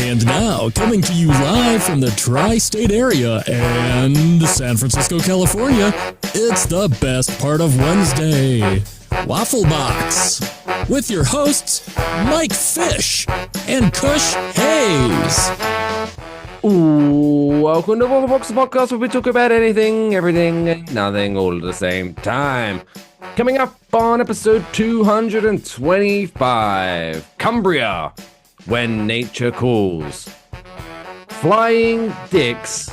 And now, coming to you live from the tri-state area and San Francisco, California, it's the best part of Wednesday, Waffle Box, with your hosts, Mike Fish and Kush Hayes. Ooh, welcome to Waffle Box, the podcast where we talk about anything, everything, and nothing all at the same time. Coming up on episode 225, Cumbria, When Nature Calls, Flying Dicks,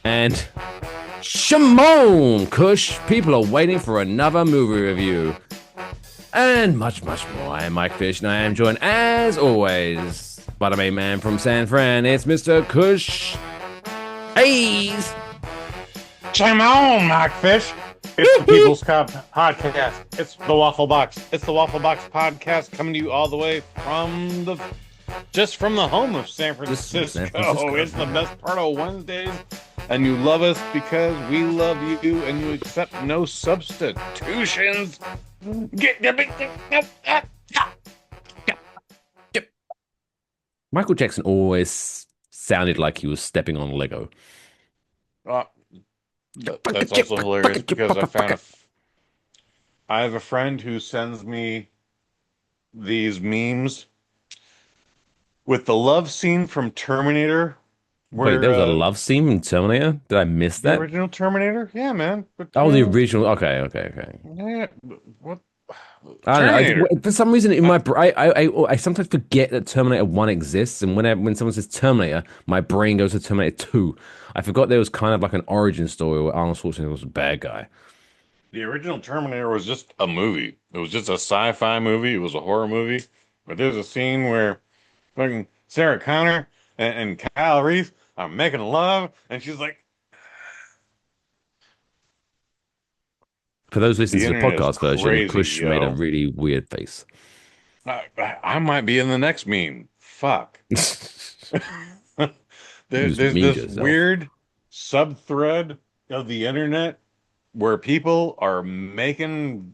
and Shimon. Kush, people are waiting for another movie review. And much, much more. I am Mike Fish, and I am joined, as always, by the main man from San Fran. It's Mr. Kush Hayes. Shimon, Mike Fish. It's the People's Cup podcast. It's the Waffle Box. It's the Waffle Box podcast coming to you all the way from the home of San Francisco. It's the best part of Wednesdays, and you love us because we love you, and you accept no substitutions. Michael Jackson always sounded like he was stepping on Lego. That's also hilarious because I have a friend who sends me these memes with the love scene from Terminator. Wait, there was a love scene in Terminator? Did I miss that? The original Terminator? Yeah, man. But, the original. Okay. Yeah, what? I don't know. For some reason, in my I sometimes forget that Terminator 1 exists, and when someone says Terminator, my brain goes to Terminator 2. I forgot there was kind of like an origin story where Arnold Schwarzenegger was a bad guy. The original Terminator was just a movie. It was just a sci-fi movie. It was a horror movie. But there's a scene where fucking Sarah Connor and Kyle Reese are making love, and she's like... For those listening to the podcast version, crazy, Kush made a really weird face. I might be in the next meme. Fuck. There's this weird sub-thread of the internet where people are making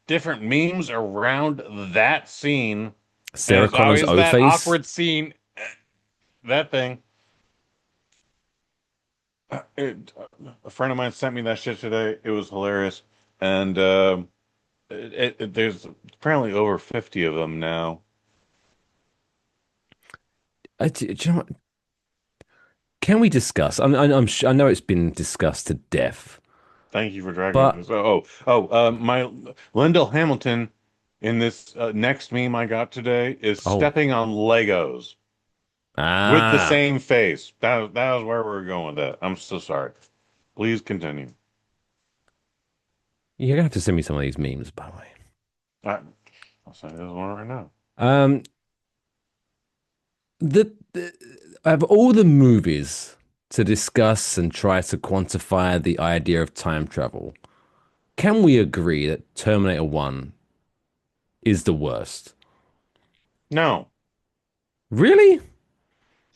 different memes around that scene. Sarah Connor's that face? Awkward scene. That thing. A friend of mine sent me that shit today. It was hilarious. And there's apparently over 50 of them now. Do you know what? Can we discuss? I know it's been discussed to death. Thank you for dragging this. My Lyndall Hamilton in this next meme I got today is stepping on Legos with the same face. That was where we were going with that. I'm so sorry. Please continue. You're gonna have to send me some of these memes, by the way. I'll send you this one right now. Of all the movies to discuss and try to quantify the idea of time travel, can we agree that Terminator 1 is the worst? No. Really?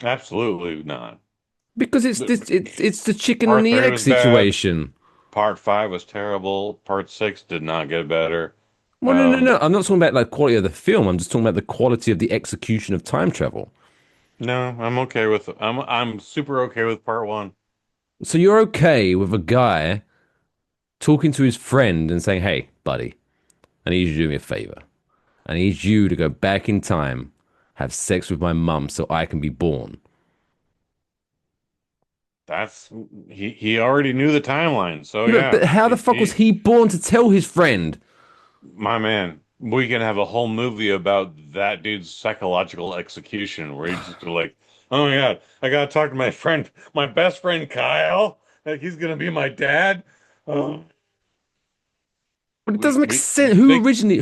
Absolutely not. Because it's the chicken and the egg situation. Part 5 was terrible. Part 6 did not get better. Well, no. I'm not talking about like quality of the film. I'm just talking about the quality of the execution of time travel. No, I'm okay with it. I'm super okay with part 1. So you're okay with a guy talking to his friend and saying, "Hey, buddy, I need you to do me a favor. I need you to go back in time, have sex with my mum so I can be born." He already knew the timeline, so yeah. But how the fuck was he born to tell his friend? My man, we can have a whole movie about that dude's psychological execution where he's just like, oh my God, I gotta talk to my best friend Kyle. Like he's gonna be my dad. But it doesn't make sense. Who originally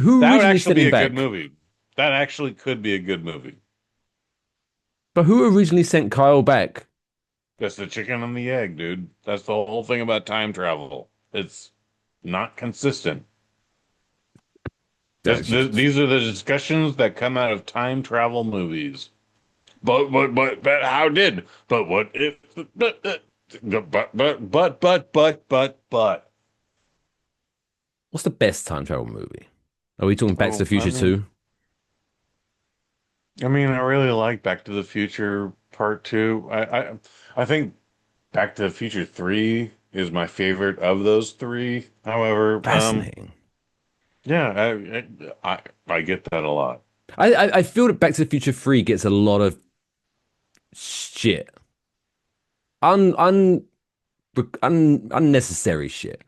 sent him back? Good movie. That actually could be a good movie. But who originally sent Kyle back? That's the chicken and the egg, dude. That's the whole thing about time travel. It's not consistent. These are the discussions that come out of time travel movies. But how did? But what if? But. What's the best time travel movie? Are we talking Back to the Future 2? I mean, I really like Back to the Future Part Two. I think Back to the Future 3 is my favorite of those three. However, Fascinating. yeah, I get that a lot. I feel that Back to the Future 3 gets a lot of shit. Un, un, unnecessary shit.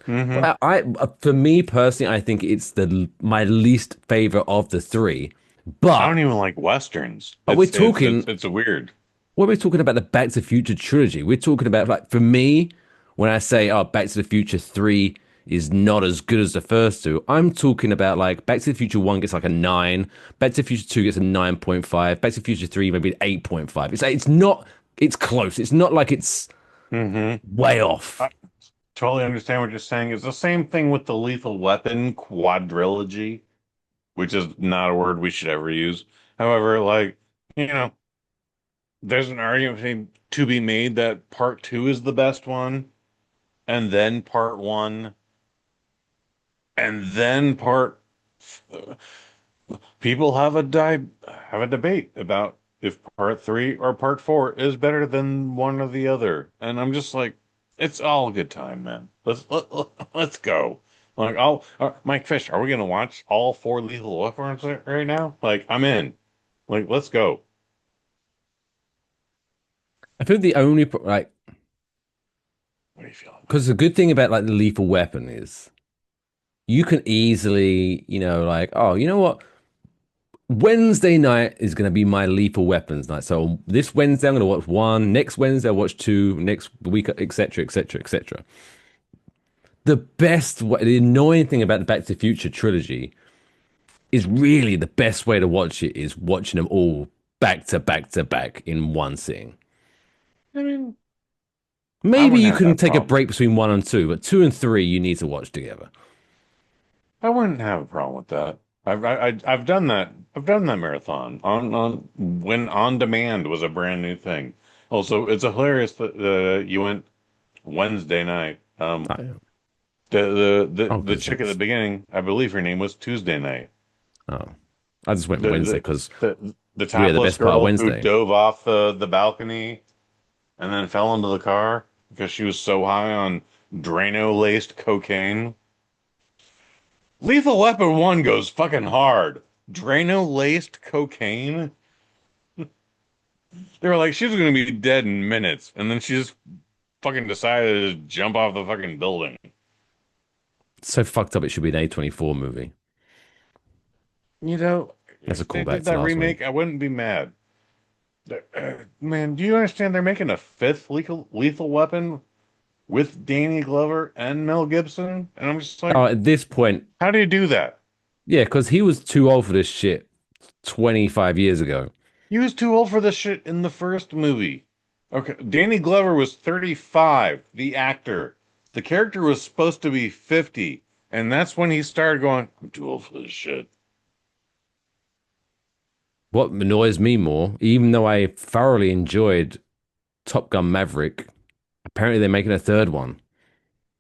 Hmm. But for me personally, I think it's the my least favorite of the three. I But don't even like Westerns. we're It's talking it's a weird. when we're talking about the Back to the Future trilogy, we're talking about like for me, when I say oh Back to the Future 3 is not as good as the first two, I'm talking about like Back to the Future 1 gets like a 9, Back to the Future 2 gets a 9.5, Back to the Future 3 maybe an 8.5. It's not it's close. It's not like it's Hmm. way off. I totally understand what you're saying. It's the same thing with the Lethal Weapon quadrilogy, which is not a word we should ever use. However, like, you know, there's an argument to be made that part two is the best one, and then part one, and then part. People have a debate about if part three or part four is better than one or the other, and I'm just like, it's all a good time, man. Let's go. Like, Mike Fish, are we gonna watch all four Lethal Weapons right now? Like, I'm in. Like, let's go. I feel the only like What do you feel? because the good thing about like the lethal weapon is you can easily, like, oh, you know what? Wednesday night is going to be my lethal weapons night. So this Wednesday I'm going to watch one. Next Wednesday I'll watch two. Next week, etc., etc., etc. The annoying thing about the Back to the Future trilogy is really the best way to watch it is watching them all back to back to back in one sitting. I mean, I Maybe wouldn't you have can that take a problem. break between one and two, but two and three you need to watch together. I wouldn't have a problem with that. I've done that. I've done that marathon on when on demand was a brand new thing. Also, it's hilarious that you went Wednesday night. Oh, oh, The because chick at the beginning, I believe her name was Tuesday night. oh, I just went Wednesday The because the we are the topless best part of girl who Wednesday. dove off the balcony and then fell into the car because she was so high on Drano laced cocaine. Lethal Weapon 1 goes fucking hard. Drano laced cocaine. They were like, she's gonna be dead in minutes, and then she just fucking decided to jump off the fucking building. It's so fucked up. It should be an A24 movie. You know, That's a if they callback did to that last week. remake, I wouldn't be mad. Man, do you understand they're making a fifth lethal weapon with Danny Glover and Mel Gibson? And I'm just like, Oh, at this point, how do you do that? yeah, because he was too old for this shit 25 years ago. He was too old for this shit in the first movie. Okay, Danny Glover was 35, the actor. The character was supposed to be 50, and that's when he started going, I'm too old for this shit. What annoys me more, even though I thoroughly enjoyed Top Gun Maverick, apparently they're making a third one.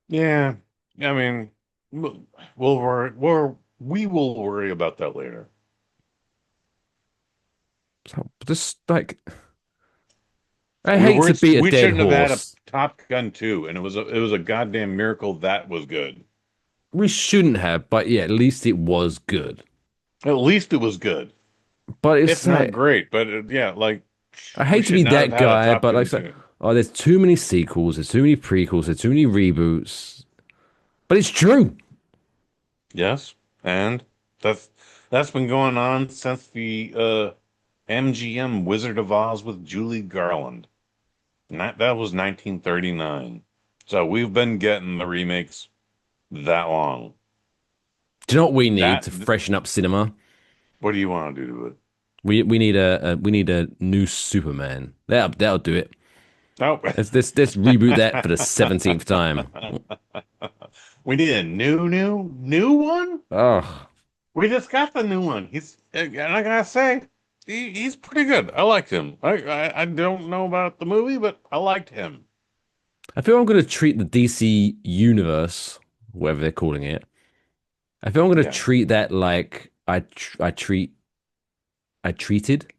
Yeah, I mean, we'll worry, we will worry about that later. So just like, I hate to beat a We dead shouldn't have had a horse. Top Gun 2, and it was a goddamn miracle that was good. We shouldn't have, but yeah, at least it was good. At least it was good. But It's it's not like, great, but yeah, like I we hate to should be not have that had a guy, Top but like, Gun so, 2. oh, there's too many sequels, there's too many prequels, there's too many reboots. But it's true. Yes, and that's that's been going on since the MGM Wizard of Oz with Julie Garland. That was 1939. So we've been getting the remakes that long. Do you know what we need That to freshen up cinema? what do you want to do to it? We need we need a new Superman. That'll do it. Oh, Let's reboot that for the 17th time. we need a new one. Oh, We just got the new one. And I gotta say, he's pretty good. I liked him. I don't know about the movie, but I liked him. I feel I'm going to treat the DC universe, whatever they're calling it. I feel I'm going to Yeah. treat that like I treat I treated.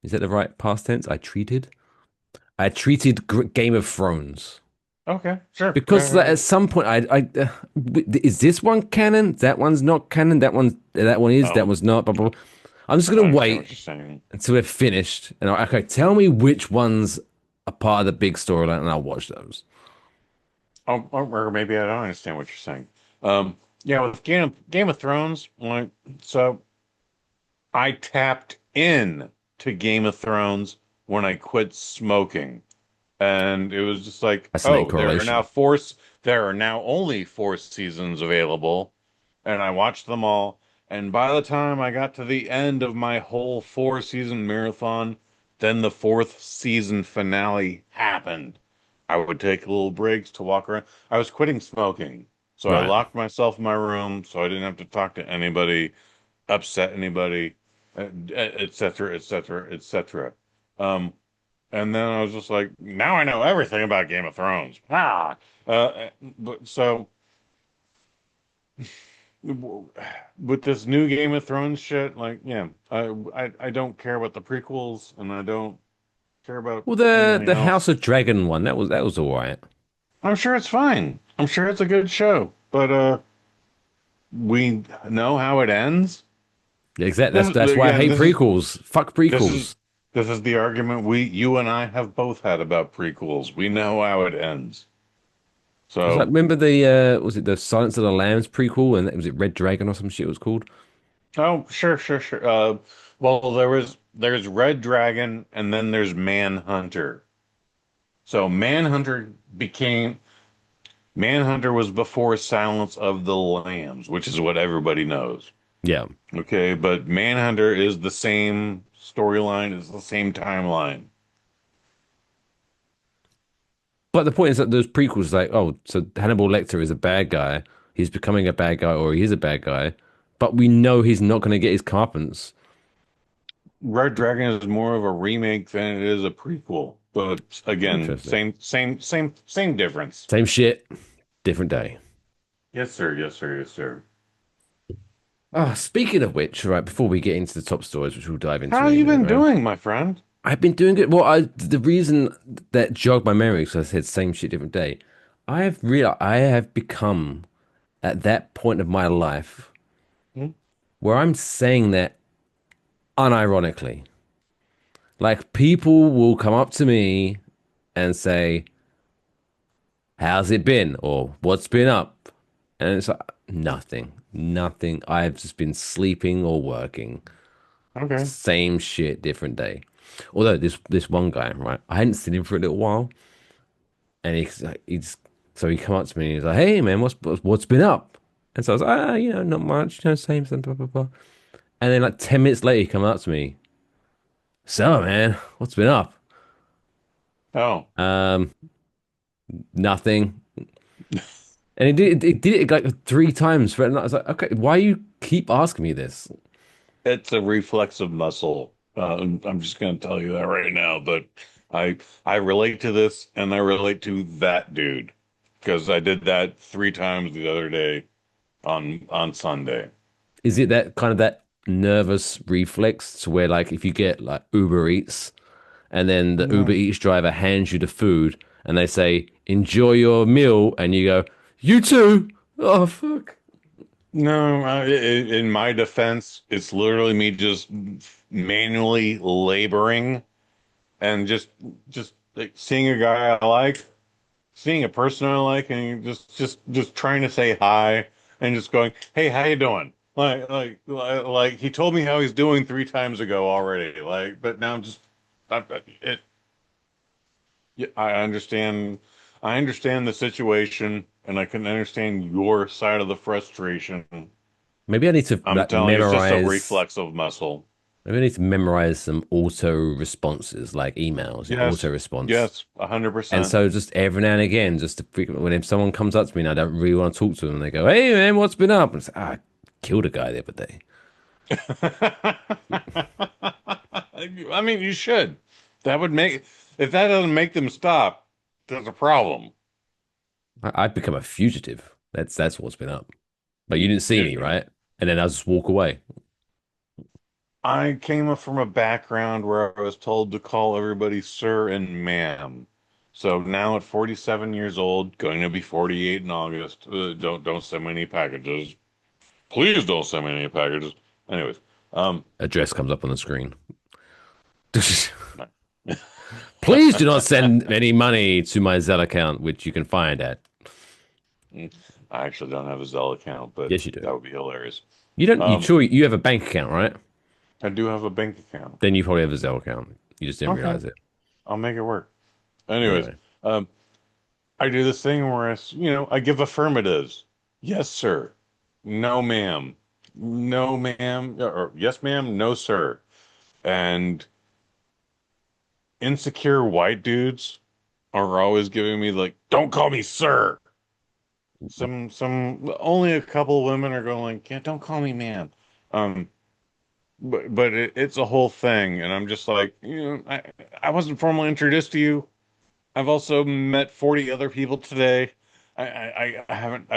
Is that the right past tense? I treated Game of Thrones Okay, sure. because like, at some point, is this one canon? That one's not canon. That one is. That Oh, one's not. Blah, blah, blah. I'm just I gonna understand wait what you're saying. until we're finished, and okay, tell me which ones are part of the big storyline, and I'll watch those. Or maybe I don't understand what you're saying. Yeah, with Game of Thrones, like, so I tapped in to Game of Thrones when I quit smoking. And it was just like, Fascinating oh, there are now correlation. only four seasons available. And I watched them all. And by the time I got to the end of my whole four season marathon, then the fourth season finale happened. I would take little breaks to walk around. I was quitting smoking. So I Right. locked myself in my room so I didn't have to talk to anybody, upset anybody, et cetera, et cetera, et cetera. Um, and then I was just like, now I know everything about Game of Thrones. Ah, but so with this new Game of Thrones shit, like, yeah, I don't care about the prequels, and I don't care about Well, the anything the House else. of Dragon one that was all right. I'm sure it's fine. I'm sure it's a good show, but we know how it ends. Exactly. This That's why I again, hate prequels. Fuck this is prequels. this is the argument you and I have both had about prequels. We know how it ends. It's like So, remember the was it the Silence of the Lambs prequel and was it Red Dragon or some shit it was called? oh, sure, sure, sure. Well, there's Red Dragon, and then there's Manhunter. So Manhunter was before Silence of the Lambs, which is what everybody knows. Yeah. Okay, but Manhunter is the same storyline, is the same timeline. But the point is that those prequels like, oh, so Hannibal Lecter is a bad guy. He's becoming a bad guy or he is a bad guy. But we know he's not going to get his comeuppance. Red Dragon is more of a remake than it is a prequel. But again, Interesting. same difference. Same shit, different day. Yes, sir. Yes, sir. Yes, sir. Ah, speaking of which, right, before we get into the top stories, which we'll dive into How in a you minute, been right? doing, my friend? I've been doing good. Well, the reason that jogged my memory, because I said same shit, different day. I have become at that point of my life Hmm? where I'm saying that unironically. Like people will come up to me and say, "How's it been?" or "What's been up?" And it's like nothing, nothing. I've just been sleeping or working. Okay. Same shit, different day. Although this one guy, right, I hadn't seen him for a little while, and he's so he come up to me and he's like, "Hey man, what's been up?" And so I was like, not much, same thing, blah blah blah. And then like 10 minutes later, he come up to me, "So man, what's been up?" Oh, Um, Nothing. And he did it like 3 times. And I was like, okay, why you keep asking me this? it's a reflexive muscle. I'm just going to tell you that right now. But I relate to this, and I relate to that dude because I did that three times the other day on Sunday. Is it that kind of that nervous reflex to where like if you get like Uber Eats and then the Uber No, Eats driver hands you the food and they say, enjoy your meal, and you go, you too. Oh fuck. no. In my defense, it's literally me just manually laboring and just like seeing a guy I like, seeing a person I like, and just trying to say hi and just going, "Hey, how you doing?" Like he told me how he's doing three times ago already. Like, but now I'm just it. Yeah, I understand the situation, and I can understand your side of the frustration. Maybe I need to I'm like telling you, it's just a memorize. reflexive muscle. Maybe I need to memorize some auto responses like emails, auto Yes, response. yes, a hundred And percent. so just every now and again, just to when if someone comes up to me and I don't really want to talk to them, and they go, "Hey man, what's been up?" And I say, "Ah, I killed a guy the other day." I mean, you should. That would make, if that doesn't make them stop, there's a problem. I've become a fugitive. That's what's been up. But you didn't see me, It- right? And then I just walk away. I came up from a background where I was told to call everybody sir and ma'am. So now at 47 years old, going to be 48 in August, don't send me any packages. Please don't send me any packages. Anyways, um, Address comes up on the screen. Please do not send any money to my Zelle account, which you can find at. I actually don't have a Zelle account, but Yes, you do. that would be hilarious. You don't. You Um, sure you have a bank account, right? I do have a bank account. Then you probably have a Zelle account. You just didn't Okay, realize it. I'll make it work. Anyways, Anyway, um, I do this thing where I give affirmatives. Yes, sir. No, ma'am. No, ma'am. Or yes, ma'am. No, sir. And insecure white dudes are always giving me like, don't call me sir. Some only a couple women are going like, yeah, don't call me ma'am. Um, but it's a whole thing, and I'm just like, I wasn't formally introduced to you. I've also met 40 other people today. I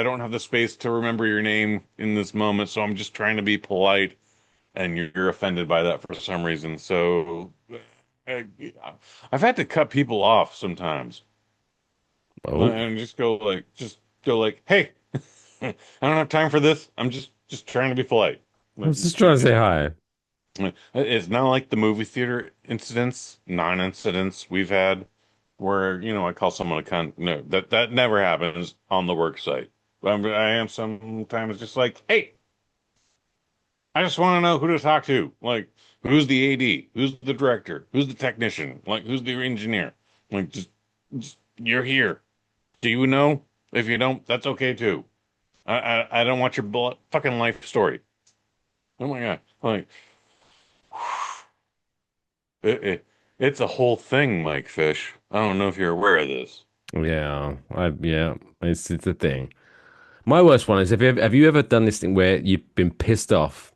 don't have the space to remember your name in this moment, so I'm just trying to be polite, and you're offended by that for some reason. So I, I've had to cut people off sometimes oh, and just go like, hey, I don't have time for this. I'm just trying to be polite. I Like, was just trying to say hi. it's not like the movie theater incidents, non-incidents we've had where, I call someone a cunt. No, that never happens on the work site. I am sometimes just like, hey, I just want to know who to talk to. Like, who's the AD? Who's the director? Who's the technician? Like, who's the engineer? Like, just you're here. Do you know? If you don't, that's okay too. I don't want your fucking life story. Oh my God. Like, it's a whole thing, Mike Fish. I don't know if you're aware of this. Yeah, it's a thing. My worst one is have you ever done this thing where you've been pissed off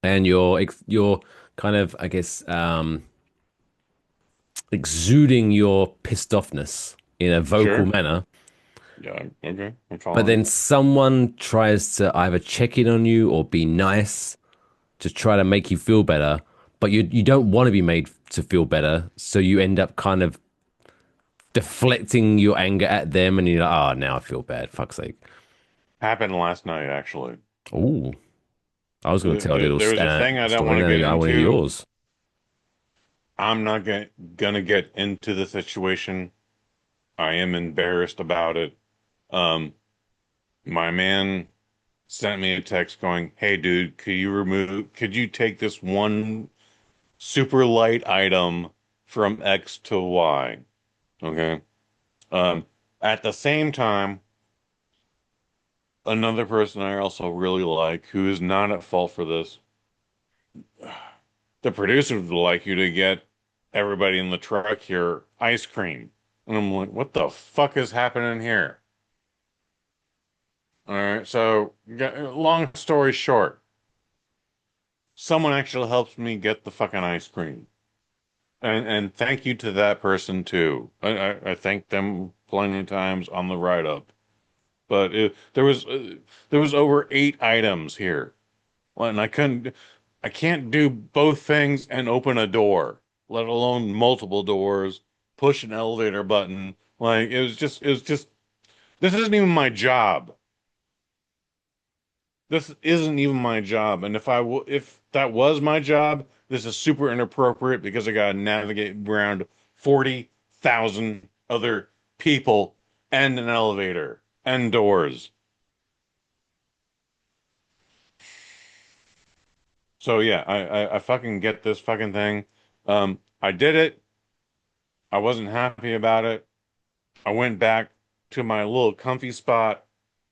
and you're kind of I guess exuding your pissed offness in a vocal Sure. manner, Yeah, okay. I'm but following. then someone tries to either check in on you or be nice to try to make you feel better, but you don't want to be made to feel better, so you end up kind of deflecting your anger at them, and you're like, oh, now I feel bad. Fuck's sake. Happened last night, actually. Oh, I was going to tell a little There was a thing I don't story, want to get and I want to hear into. yours. I'm not gonna get into the situation. I am embarrassed about it. Um, my man sent me a text going, "Hey, dude, could you take this one super light item from X to Y?" Okay. Um, at the same time, another person I also really like, who is not at fault for this, the producers would like you to get everybody in the truck here ice cream. And I'm like, what the fuck is happening here? All right, so long story short, someone actually helps me get the fucking ice cream. And thank you to that person too. I thanked them plenty of times on the write up. But there was over 8 items here. Well, and I can't do both things and open a door, let alone multiple doors, push an elevator button. Like it was just, this isn't even my job. This isn't even my job. And if that was my job, this is super inappropriate because I gotta navigate around 40,000 other people and an elevator and doors. So yeah, I fucking get this fucking thing. I did it. I wasn't happy about it. I went back to my little comfy spot,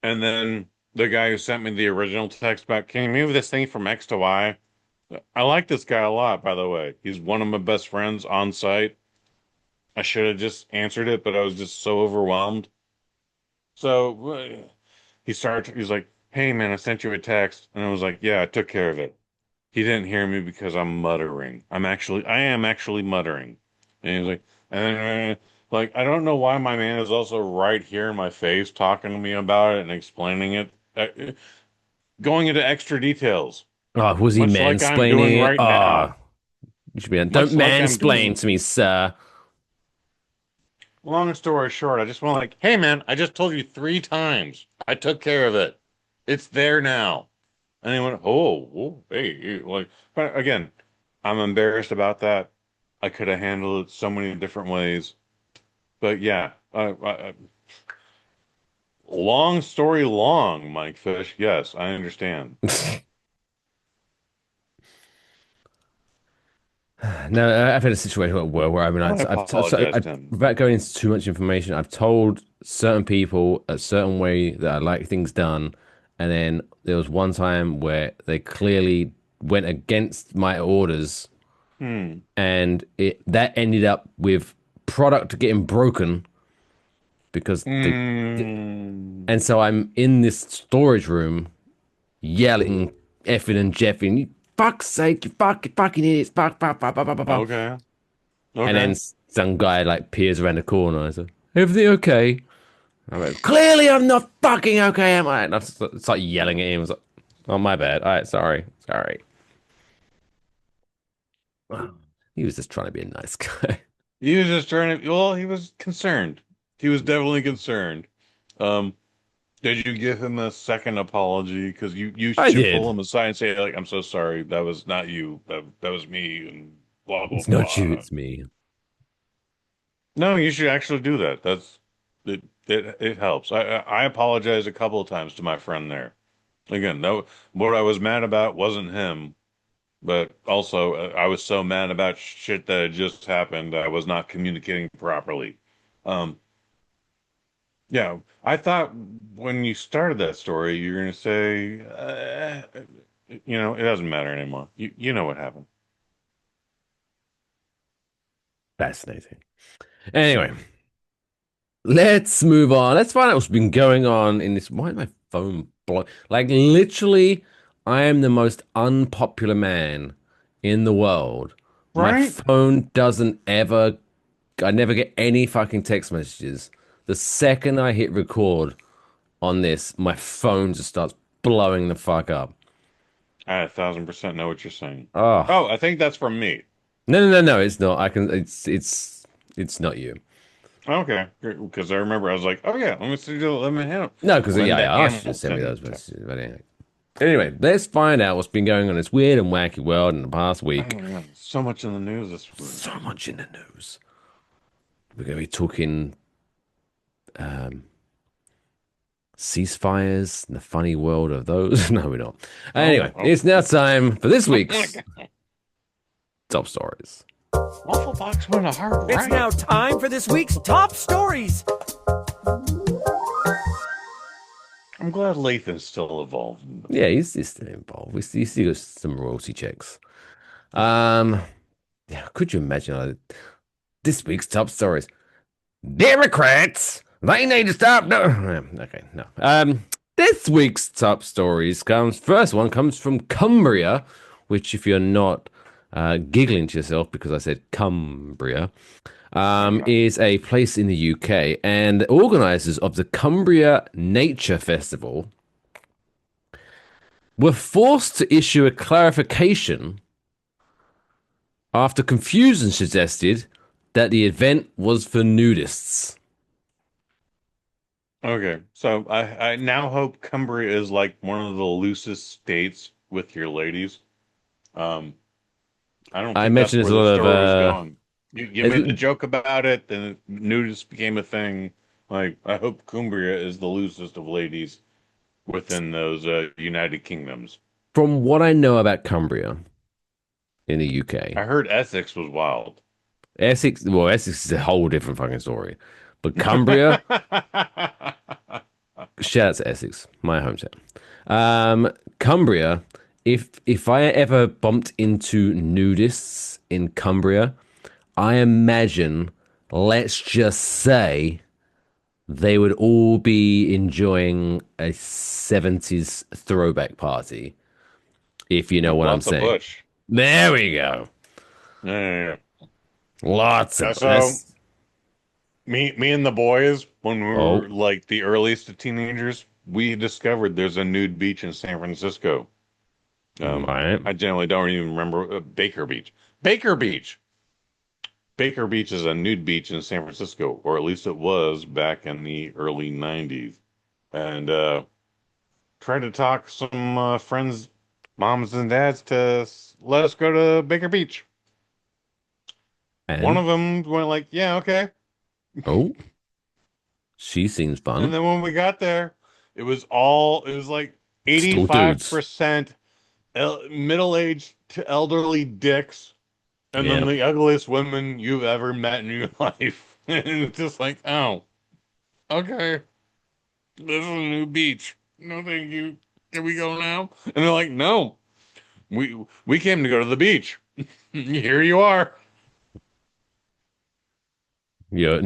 and then the guy who sent me the original text back, can you move this thing from X to Y? I like this guy a lot, by the way. He's one of my best friends on site. I should have just answered it, but I was just so overwhelmed. So he's like, hey man, I sent you a text. And I was like, yeah, I took care of it. He didn't hear me because I'm muttering. I am actually muttering. And he's like, like, I don't know why my man is also right here in my face talking to me about it and explaining it, going into extra details. Oh, was he much like I'm doing mansplaining it? right Oh, now. you should be done. Don't Much like I'm mansplain doing. to me, sir. Long story short, I just want like, hey man, I just told you 3 times. I took care of it. It's there now. And he went, oh, hey, like, but again, I'm embarrassed about that. I could have handled it so many different ways. But yeah, long story long, Mike Fish. Yes, I understand. No, I've had a situation where I mean, I apologize to him. without going into too much information, I've told certain people a certain way that I like things done, and then there was one time where they clearly went against my orders, Hmm. and it that ended up with product getting broken because Mm. and so I'm in this storage room yelling, effing and jeffing, you fuck's sake, you fucking idiots, fuck. Okay. And then Okay. some guy like peers around the corner. I said, "Everything okay?" I'm like, "Clearly, I'm not fucking okay, am I?" And I start yelling at him. I was like, "Oh, my bad. All right, sorry." He was just trying to be a nice guy. He was just trying to, well, he was concerned. He was definitely concerned. Um, did you give him a second apology? Because you I should pull did. him aside and say, like, I'm so sorry. That was not you. That was me and blah blah It's not you, blah. it's me. No, you should actually do that. That's it helps. I apologize a couple of times to my friend there. Again, no, what I was mad about wasn't him, but also I was so mad about shit that had just happened. I was not communicating properly. Um, yeah, I thought when you started that story, you were going to say, it doesn't matter anymore. You know what happened. Fascinating. Anyway, let's move on. Let's find out what's been going on in this. Why is my phone blowing? Like, literally, I am the most unpopular man in the world. My Right? phone doesn't ever, I never get any fucking text messages. The second I hit record on this, my phone just starts blowing the fuck up. I 1,000% know what you're saying. Oh, Oh, I think that's from me. no, it's not. I can, it's not you. Okay, because I remember I was like, oh yeah, let me see, let me handle No, because yeah, Linda I asked you to send me Hamilton. those messages. But anyway, let's find out what's been going on in this weird and wacky world in the past Oh week. my God, so much in the news this week. So much in the news. We're going to be talking um, ceasefires and the funny world of those. No, we're not. Oh, Anyway, it's now time for this week's top stories. Waffle Box went a hard It's right. now time for this week's top stories. I'm glad Lathan's still involved. Yeah, he's still involved. We still got some royalty checks. Um, yeah, could you imagine this week's top stories? Democrats, they need to stop. No, okay, no. This week's top stories first one comes from Cumbria, which if you're not giggling to yourself because I said Cumbria, is a place in the UK, and the organizers of the Cumbria Nature Festival were forced to issue a clarification after confusion suggested that the event was for nudists. Okay, so I now hope Cumbria is like one of the loosest states with your ladies. Um, I don't I think imagine that's there's where a the lot of story was going. You made the it- joke about it, then nudist became a thing. Like, I hope Cumbria is the loosest of ladies within those United Kingdoms. from what I know about Cumbria in the UK. I heard Essex was wild. Essex is a whole different fucking story. But Cumbria, shout out to Essex, my hometown. Cumbria, if I ever bumped into nudists in Cumbria, I imagine, let's just say, they would all be enjoying a 70s throwback party, if you know With what I'm lots of saying. bush. There we go. Yeah. Lots Yeah, of so that's me and the boys, when we oh were like the earliest of teenagers, we discovered there's a nude beach in San Francisco. Right. I generally don't even remember Baker Beach. Baker Beach. Baker Beach is a nude beach in San Francisco, or at least it was back in the early 90s. And tried to talk some friends, moms and dads, to let us go to Baker Beach. One And of them went like, "Yeah, okay." oh, she seems And fun. then when we got there, it was like Still dudes. 85% middle-aged to elderly dicks, and then Yeah. the ugliest women you've ever met in your life. And it's just like, oh, okay, this is a new beach. No, thank you. Can we go now? And they're like, no, we came to go to the beach. Here you are. You're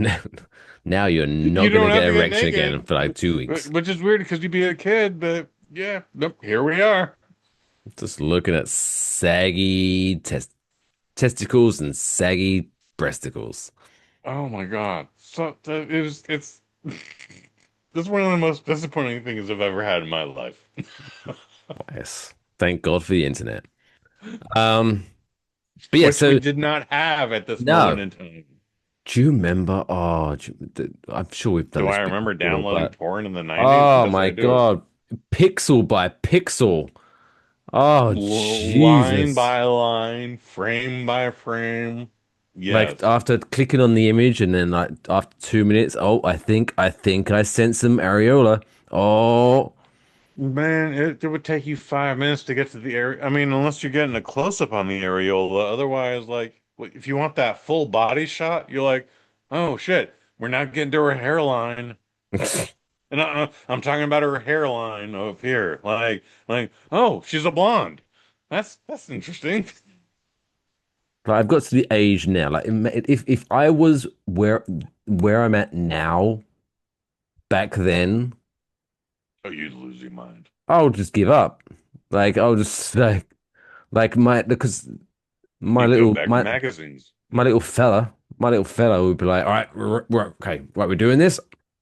now you're You not gonna don't have get to an get erection again naked, for like 2 weeks. which is weird because you'd be a kid, but yeah, nope, here we are. Just looking at saggy testicles and saggy breasticles. Oh my God. So it's this is one of the most disappointing things I've ever had in my life. Yes. Thank God for the internet. Um, but yeah, Which we so did not have at this moment no. in time. Do you remember? Oh, I'm sure we've done Do this I remember before, downloading but porn in the 90s? oh Yes, my I do. God. Pixel by pixel. Oh, Line Jesus. by line, frame by frame. Like Yes. after clicking on the image and then like after 2 minutes, oh, I think I sent some areola. Oh, Man, it would take you 5 minutes to get to the area. I mean, unless you're getting a close-up on the areola. Otherwise, like, if you want that full body shot, you're like, oh shit, we're not getting to her hairline. And I'm talking about her hairline up here. Oh, she's a blonde. That's interesting. but I've got to the age now. Like if I was where I'm at now, back then, Oh, you'd lose your mind. I'll just give up. Like I'll just like my because my You'd go little back to my magazines. my little fella, my little fella would be like, all right, we're okay, right, we're doing this.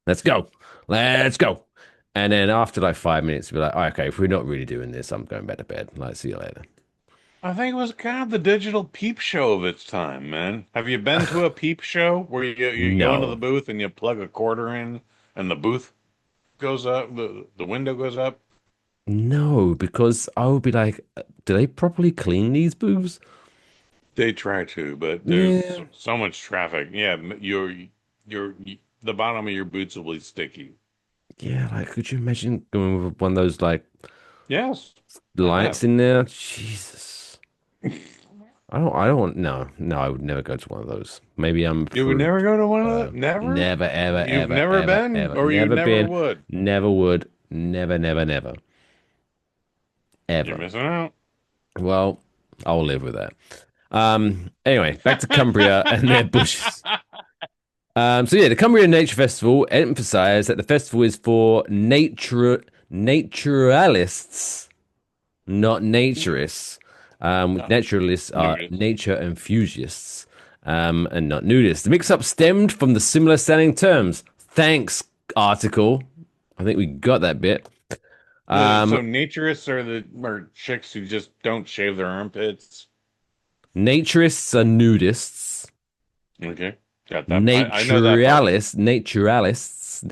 Let's go. Let's go. And then after like 5 minutes, we'd be like, "All right, okay, if we're not really doing this, I'm going back to bed. Like, see you later." I think it was kind of the digital peep show of its time, man. Have you been to a peep show where you go into the No, booth and you plug a quarter in and the booth goes up, the window goes up? no, because I would be like, do they properly clean these booths? They try to, but there's Yeah. so much traffic. Yeah, your the bottom of your boots will be sticky. Yeah, like, could you imagine going with one of those like Yes, I lights have. in there? Jesus. No, I would never go to one of those. Maybe I'm You would prude. never go to one of the never? Never, ever, You've ever, never ever, been, ever. or you Never never been, would. never would, never, never, never, You're ever. missing out. Well, I'll live with that. Anyway, back to Cumbria and their bushes. So yeah, the Cumbria Nature Festival emphasized that the festival is for naturalists, not naturists. No, Naturalists are nudist. nature enthusiasts, and not nudists. The mix-up stemmed from the similar sounding terms. Thanks, article. I think we got that bit. So Um, naturists are chicks who just don't shave their armpits. Naturists are nudists. Okay, got that. I know that part. Naturalists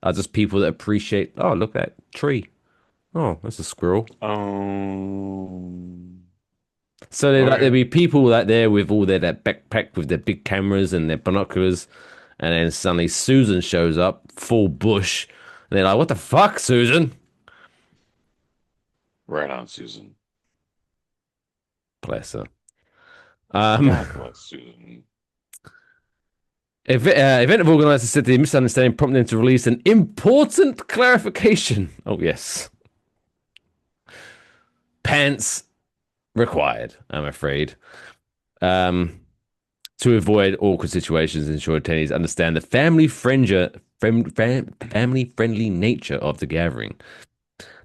are just people that appreciate. Oh, look at that tree. Oh, that's a squirrel. So there'd Okay. be people out there with all their that backpack with their big cameras and their binoculars, and then suddenly Susan shows up, full bush, and they're like, "What the fuck, Susan?" Right on, Susan. Bless her. Um, God bless Susan. event organizers said the misunderstanding prompted them to release an important clarification. Oh yes, pants required. I'm afraid. Um, to avoid awkward situations and ensure attendees understand the family friendly nature of the gathering.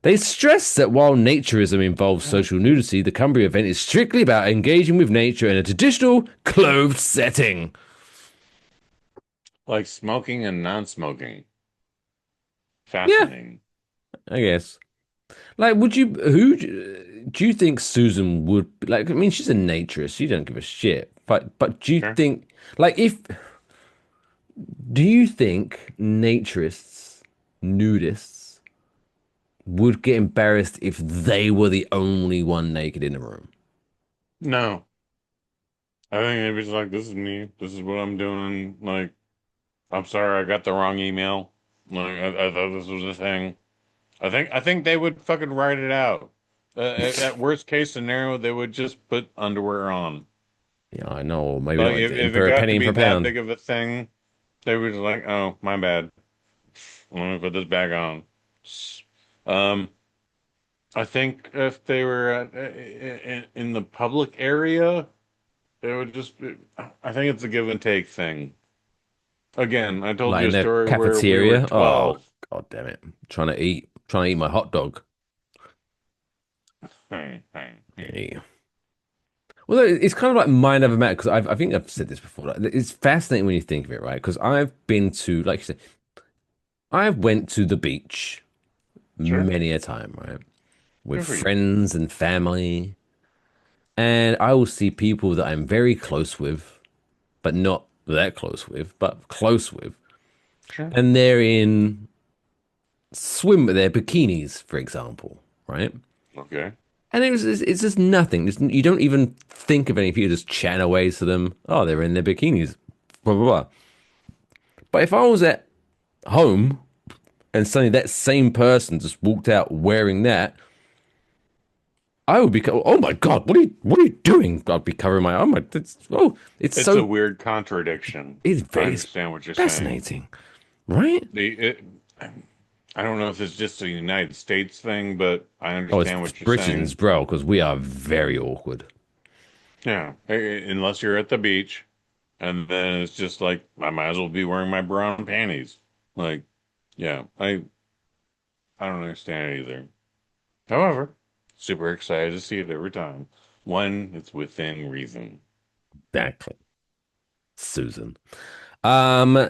They stress that while naturism involves social nudity, the Cumbria event is strictly about engaging with nature in a traditional clothed setting. Like smoking and non-smoking. Yeah, Fascinating. I guess. Like, would you? Who do you think Susan would like? I mean, she's a naturist. She don't give a shit. But do you Sure. think like if do you think naturists, nudists would get embarrassed if they were the only one naked in the room? No. I think they'd be just like, this is me. This is what I'm doing. Like, I'm sorry, I got the wrong email. Like, I thought this was a thing. I think they would fucking write it out. At worst case scenario, they would just put underwear on. Yeah, I know. Maybe Like, not if it for a got to penny be per that pound. big of a thing, they were just like, oh, my bad. Let me put this back on. Um, I think if they were in the public area, it would just be, I think it's a give and take thing. Again, I told Like you in a the story where we were cafeteria. Oh, 12. God damn it. Trying to eat my hot dog. Yeah. Well, it's kind of like mind over matter because I think I've said this before. Like, it's fascinating when you think of it, right? Because I've been to, like you said, I went to the beach Sure. many a time, right? With Good for you. friends and family. And I will see people that I'm very close with, but not that close with, but close with. Sure. And they're in swim with their bikinis, for example, right? Okay. And it's just nothing. You don't even think of anything. You just chat away to them. Oh, they're in their bikinis, blah, blah, blah. But if I was at home and suddenly that same person just walked out wearing that, I would be, oh my God, what are you doing? I'd be covering my, it's It's a so, weird contradiction. I it's understand what you're saying. fascinating, right? I don't know if it's just a United States thing, but I Oh, it's understand what you're Britons, saying. bro, because we are very awkward. Yeah. Unless you're at the beach, and then it's just like, I might as well be wearing my brown panties. Like, yeah, I don't understand it either. However, super excited to see it every time. When it's within reason. Exactly. Susan.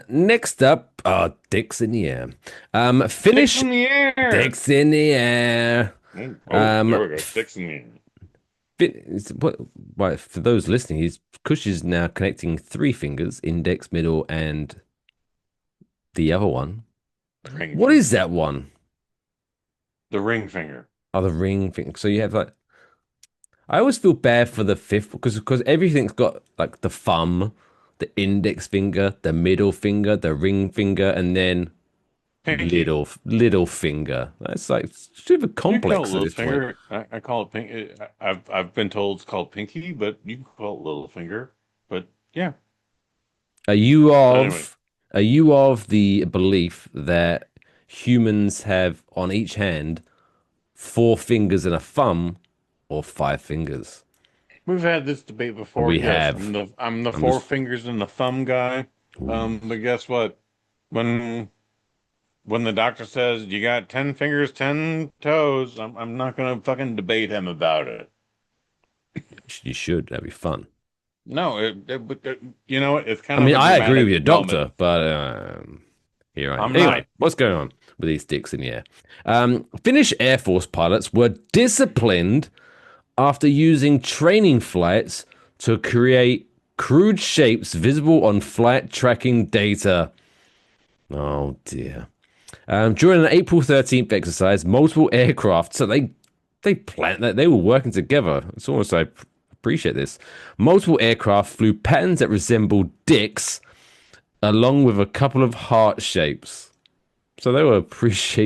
Next up, dicks in the air. Dicks Finnish in the air. dicks in the air. Oh, there Um, we go. Dicks in the air. For those listening, Kush is now connecting three fingers, index, middle, and the other one. Ring What is finger. that one? The ring finger. Oh, the ring thing. So you have like, I always feel bad for the fifth because everything's got like the thumb, the index finger, the middle finger, the ring finger, and then Pinky. little finger. That's like super You call it complex at little this point. finger. I call it pink. I've been told it's called pinky, but you can call it little finger. But yeah. Are you But anyway, of are you of the belief that humans have on each hand four fingers and a thumb or five fingers? we've had this debate before. We Yes, have. I'm the I'm four just fingers and the thumb guy. ooh. But guess what? When when the doctor says you got 10 fingers, 10 toes, I'm not gonna fucking debate him about it. You should. That'd be fun. No, you know what? It's I kind of mean, a I agree with dramatic your moment. doctor, but here I am. I'm Anyway, not. what's going on with these dicks in the air? Finnish Air Force pilots were disciplined after using training flights to create crude shapes visible on flight tracking data. Oh dear. During an April 13th exercise, multiple aircraft, so they planned that they were working together. It's almost I appreciate this. Multiple aircraft flew patterns that resembled dicks, along with a couple of heart shapes. So they were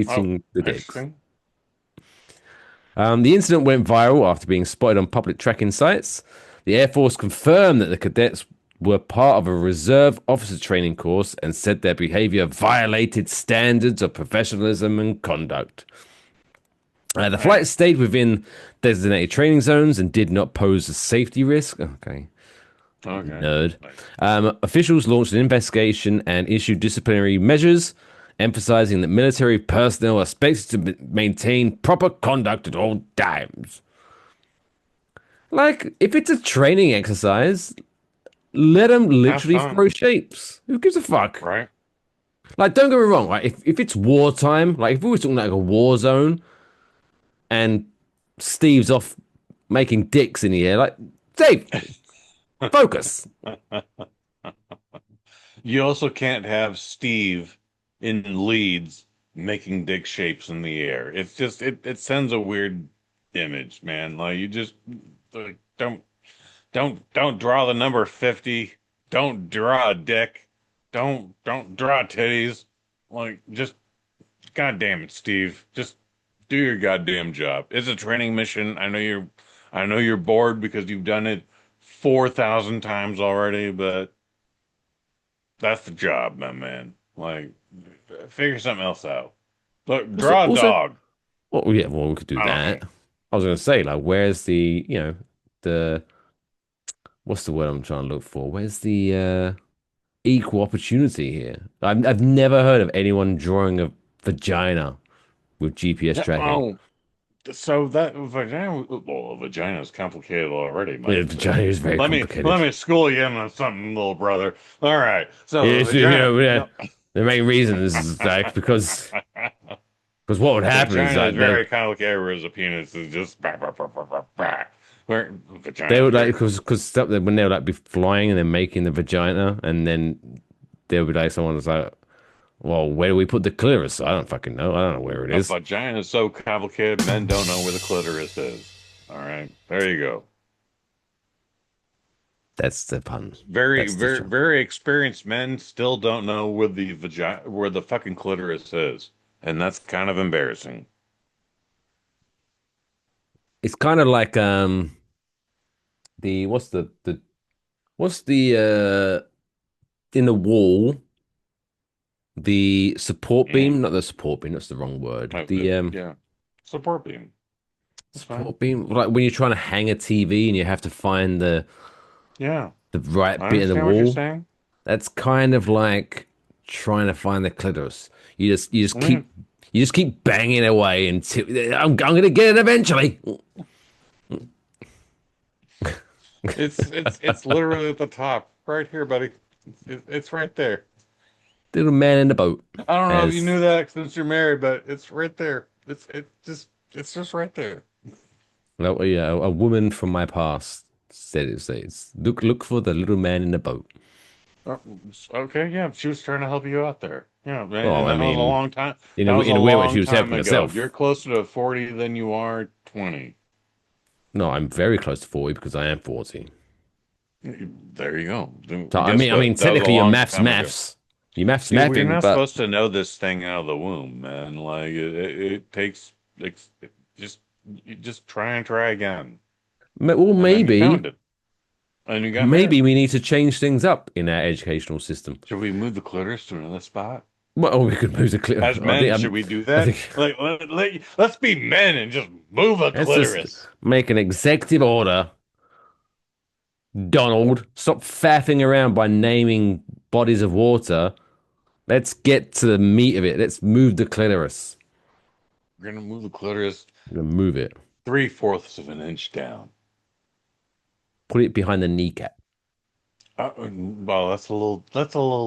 Oh, appreciating the dicks. interesting. The incident went viral after being spotted on public tracking sites. The Air Force confirmed that the cadets were part of a reserve officer training course and said their behavior violated standards of professionalism and conduct. The flight Right. stayed within designated training zones and did not pose a safety risk. Okay, Okay. nerd. Nice. Officials launched an investigation and issued disciplinary measures, emphasizing that military personnel are expected to maintain proper conduct at all times. Like, if it's a training exercise, let them Have literally fun, throw shapes. Who gives a fuck? right? Like, don't get me wrong. Like, if it's wartime, like if we were talking like a war zone, and Steve's off making dicks in the air. Like, Steve, focus. You also can't have Steve in leads making dick shapes in the air. It's just it sends a weird image, man. Like you just like, don't draw the number 50. Don't draw a dick. Don't draw titties. Like just God damn it, Steve. Just do your goddamn job. It's a training mission. I know you're bored because you've done it 4,000 times already, but that's the job, my man. Like figure something else out. Look, draw a dog. Well, yeah, well, we could do I don't that. know. I was going to say, like, where's the, the, what's the word I'm trying to look for? Where's the equal opportunity here? I've never heard of anyone drawing a vagina with GPS tracking. Oh, so that vagina, well, vagina is complicated already, Yeah, Mike. vagina is very Let complicated. me school you in on something, little brother. All right. So the It's, you vagina, know, yeah, the main reason is like because what would the happen is vagina is that they very complicated, whereas the penis is just Where vagina they is would like very because when they would like be flying and then making the vagina and then they would be like someone was like, well, where do we put the clitoris? I don't fucking know. I don't know where it a is. vagina is so complicated, men don't know where the clitoris is. All right, there you go. That's the pun. Very, That's the very, show. very experienced men still don't know where the vagina, where the fucking clitoris is, and that's kind of embarrassing. It's kind of like the what's the in the wall the support beam, Mm. not the support beam, that's the wrong word. The Yeah, support beam. That's fine. support beam, like when you're trying to hang a TV and you have to find Yeah, the right I bit of the understand what you're wall. saying. That's kind of like trying to find the clitoris. I mean, You just keep banging away until I'm gonna get it eventually. it's literally at the top, right here, buddy. It's right there. Little man in the boat. I don't know if you As knew that since you're married, but it's right there. It's just right there. well, yeah, a woman from my past said it says, look for the little man in the boat. Oh, okay, yeah, she was trying to help you out there. Yeah, Well, and I that was a mean, long time. That was a in a weird way, she long was time helping ago. herself. You're closer to 40 than you are 20. No, I'm very close to 40 because I am 40. There you go. So Guess I what? mean, That was a technically, long time ago. your maths See, we're mapping, not but supposed to know this thing out of the womb, man. Like it takes just you just try again, well, and then you found it, and you got married. maybe we need to change things up in our educational system. Should we move the clitoris to another spot? Well, we could move the clip. As men, should we do I that? think Like, let's be men and just move a let's just clitoris. make an executive order. Donald, stop faffing around by naming bodies of water. Let's get to the meat of it. Let's move the clitoris. We're gonna move the clitoris We're gonna move it. 3/4 of an inch down. Put it behind the kneecap. Well, that's a little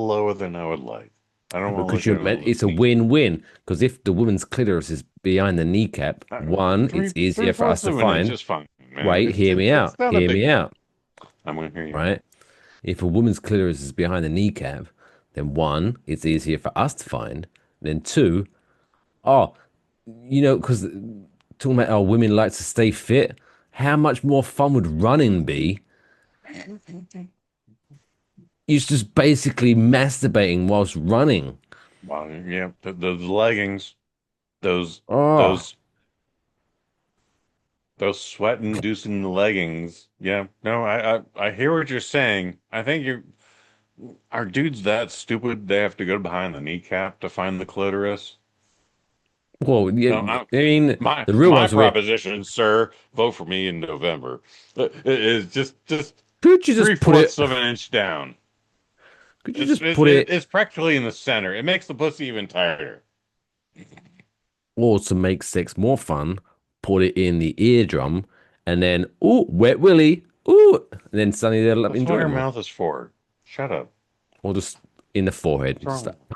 lower than I would like. I don't want to Because look at it it's a knee. win-win. Because if the woman's clitoris is behind the kneecap, one, it's Three easier for us fourths to of an inch find. is fine, man. Wait, hear me out. It's not a Hear big me deal. out. I'm gonna hear you. Right? If a woman's clitoris is behind the kneecap, then one, it's easier for us to find. Then two, oh, because talking about how women like to stay fit, how much more fun would running be? You're just basically masturbating whilst running. Well, yeah, those leggings, those Oh, those those sweat-inducing leggings. Yeah, no, I hear what you're saying. I think you are dudes that stupid they have to go behind the kneecap to find the clitoris. well, yeah, No, I mean, my the real my ones are where, proposition, sir, vote for me in November. It is just could you three just put it, fourths of an inch down. could you just put it, It's practically in the center. It makes the pussy even tighter. or to make sex more fun, put it in the eardrum, and then, ooh, wet willy, ooh, and then suddenly they'll That's enjoy what it your more. mouth is for. Shut up. Or just in the forehead, What's slap. wrong?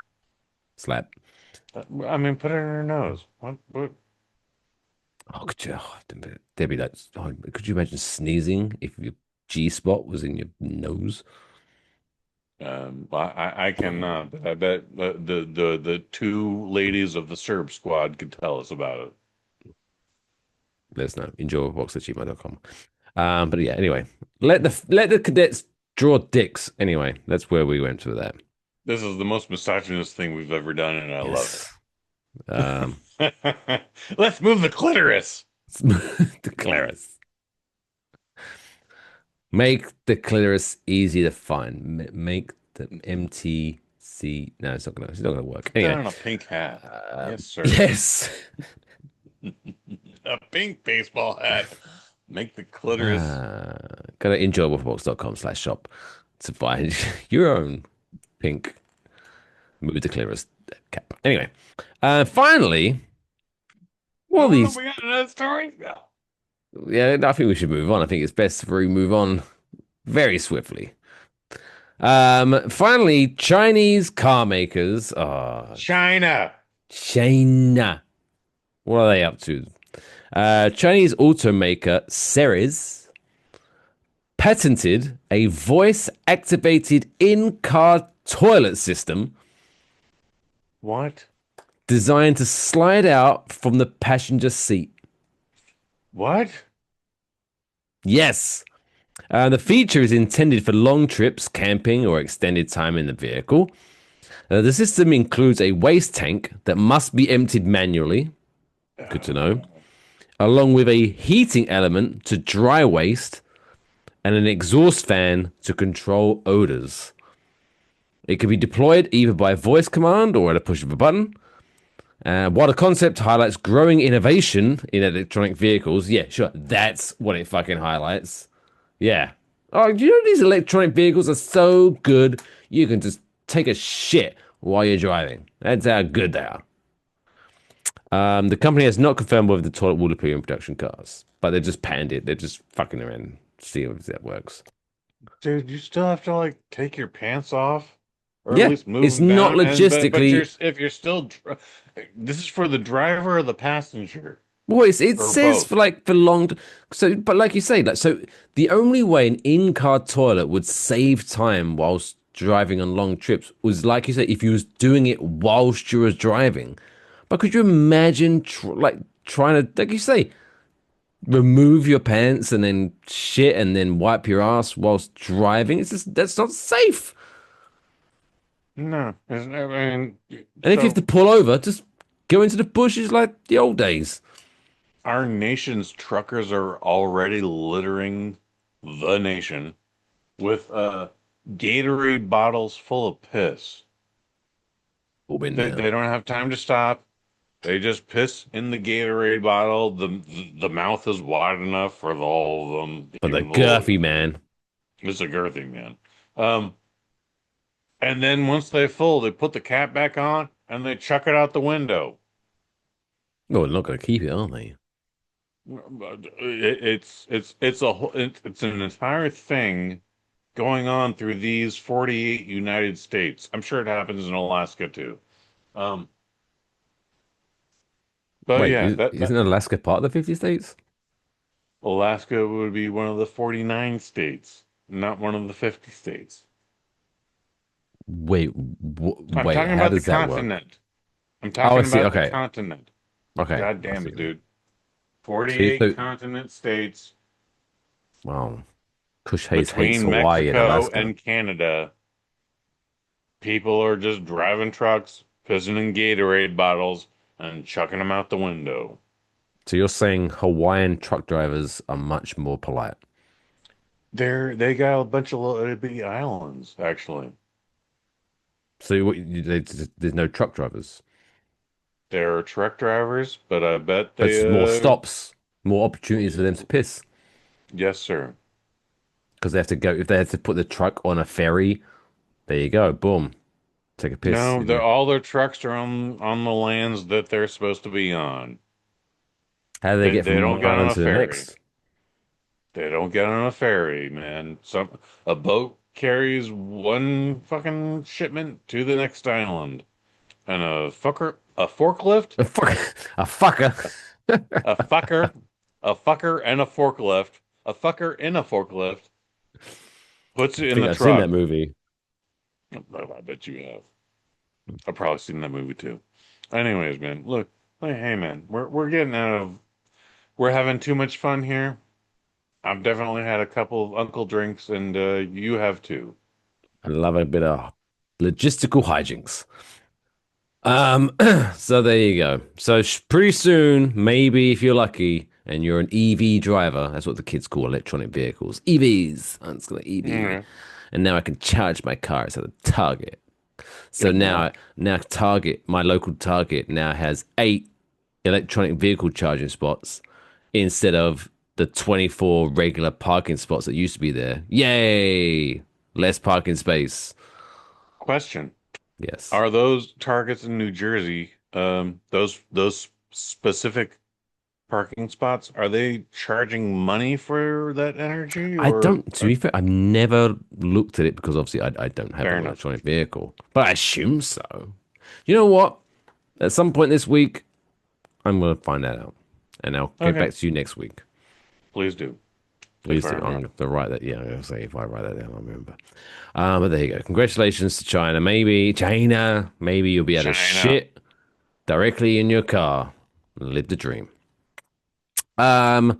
Slap. I mean, put it in your nose. What? Oh, there'd be that. Oh, could you imagine sneezing if your G spot was in your nose? I cannot, but I bet the two ladies of the Serb squad could tell us about it. Let us know. Enjoybox@gmail.com. But yeah, anyway, let the cadets draw dicks. Anyway, that's where we went with that. This is the most misogynist thing we've ever done, and I love Yes. Um, it. Let's move the clitoris. the clitoris. Make the clitoris easy to find. Make the MTC. No, it's not gonna work. Put that Anyway, on a pink hat. Yes, sir. yes. A pink baseball hat. Make the clitoris. Go to enjoywafflebox.com/shop to find your own pink move the clitoris cap. Anyway, finally, what are these? We got another story? Yeah. Yeah, I think we should move on. I think it's best if we move on very swiftly. Finally, Chinese car makers. China. China. What are they up to? Chinese automaker Ceres patented a voice-activated in-car toilet system What? designed to slide out from the passenger seat. What? Yes. The feature is intended for long trips, camping, or extended time in the vehicle. The system includes a waste tank that must be emptied manually. Good to know. Along with a heating element to dry waste and an exhaust fan to control odors. It can be deployed either by voice command or at a push of a button. While the concept highlights growing innovation in electronic vehicles, yeah, sure, that's what it fucking highlights. Yeah. Oh, do you know these electronic vehicles are so good, you can just take a shit while you're driving. That's how good they are. The company has not confirmed whether the toilet will appear in production cars, but they've just panned it. They're just fucking around, see if that works. Dude, you still have to like take your pants off, or Yeah, at least move it's them not down. logistically. If you're still, this is for the driver or the passenger, Well, it or says both. for long. So, but like you say, the only way an in-car toilet would save time whilst driving on long trips was, like you say, if you was doing it whilst you was driving. But could you imagine trying to, like you say, remove your pants and then shit and then wipe your ass whilst driving? It's just that's not safe. No, I mean, And if you have to pull over, just go into the bushes like the old days. our nation's truckers are already littering the nation with Gatorade bottles full of piss. All been They, there. they don't have time to stop. They just piss in the Gatorade bottle. The mouth is wide enough for all of them. But the Even the little, girthy man. it's a girthy man. And then once they're full, they put the cap back on and they chuck it out the window. Oh, they're not going to keep it, are they? It's an entire thing going on through these 48 United States. I'm sure it happens in Alaska too. Um, but Wait, yeah, isn't Alaska part of the 50 states? Alaska would be one of the 49 states, not one of the 50 states. Wait, I'm wait, talking how about the does that work? continent. I'm Oh, I talking see. about the Okay. continent. Okay. God I damn see. it, dude. See, 48 so, continent states wow. Kush hates between Hawaii and Mexico Alaska. and Canada. People are just driving trucks, pissing in Gatorade bottles, and chucking them out the window. So you're saying Hawaiian truck drivers are much more polite? They got a bunch of little itty bitty islands, actually. So there's no truck drivers. There are truck drivers, but I bet It's more they, stops, more opportunities for them to piss yes, sir. because they have to go. If they have to put the truck on a ferry, there you go. Boom, take a piss. No, all their trucks are on the lands that they're supposed to be on. How do they get They from don't one get on island a to the ferry. next? They don't get on a ferry, man. A boat carries one fucking shipment to the next island, and a forklift A fucker. A fucker, and a forklift. A fucker in a forklift puts it I in think the I've seen truck. that movie. I bet you have. I've probably seen that movie too. Anyways, man, look, hey, man, we're getting out of. We're having too much fun here. I've definitely had a couple of uncle drinks, and you have too. I love a bit of logistical hijinks. So there you go. So pretty soon, maybe if you're lucky and you're an EV driver, that's what the kids call electronic vehicles. EVs. I'm just gonna EV. Mm, And now I can charge my car at a Target. So good enough. now Target, my local Target now has 8 electronic vehicle charging spots instead of the 24 regular parking spots that used to be there. Yay! Less parking space. Question: Yes. Are those targets in New Jersey? Those specific parking spots, are they charging money for that energy, I or don't, to be fair, I've never looked at it because obviously I don't have fair an enough? electronic vehicle, but I assume so. You know what? At some point this week, I'm going to find that out and I'll get Okay, back to you next week. please do. Please Please do. fire I'm away. going to write that. Yeah, I'm going to say if I write that down, I'll remember. But there you go. Congratulations to China. Maybe you'll be able to China. shit directly in your car and live the dream. Um,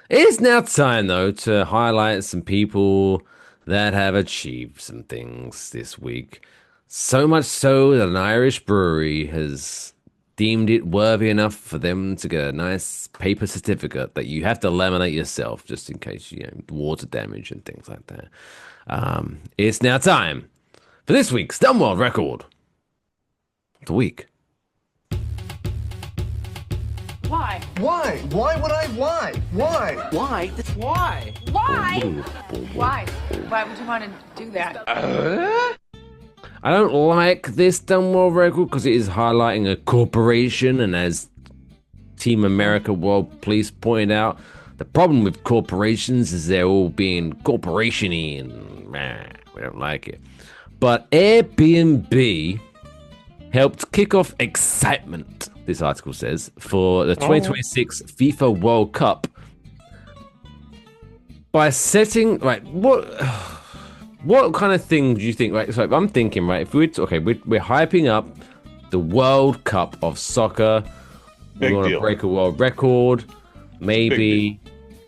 it is now time though to highlight some people that have achieved some things this week. So much so that an Irish brewery has deemed it worthy enough for them to get a nice paper certificate that you have to laminate yourself just in case water damage and things like that. It's now time for this week's Dumb World Record of the week. Why? Why? Why would I? Why? Why? Why? Why? Why? Why? Why would you want to do that? I don't like this Dumb World Record because it is highlighting a corporation, and as Team America World Police pointed out, the problem with corporations is they're all being corporation-y and we don't like it. But Airbnb helped kick off excitement, this article says, for the 2026 FIFA World Cup by setting, right, what kind of thing do you think, right? So I'm thinking, right, if we're hyping up the World Cup of soccer, Big we want to deal. break a world record, maybe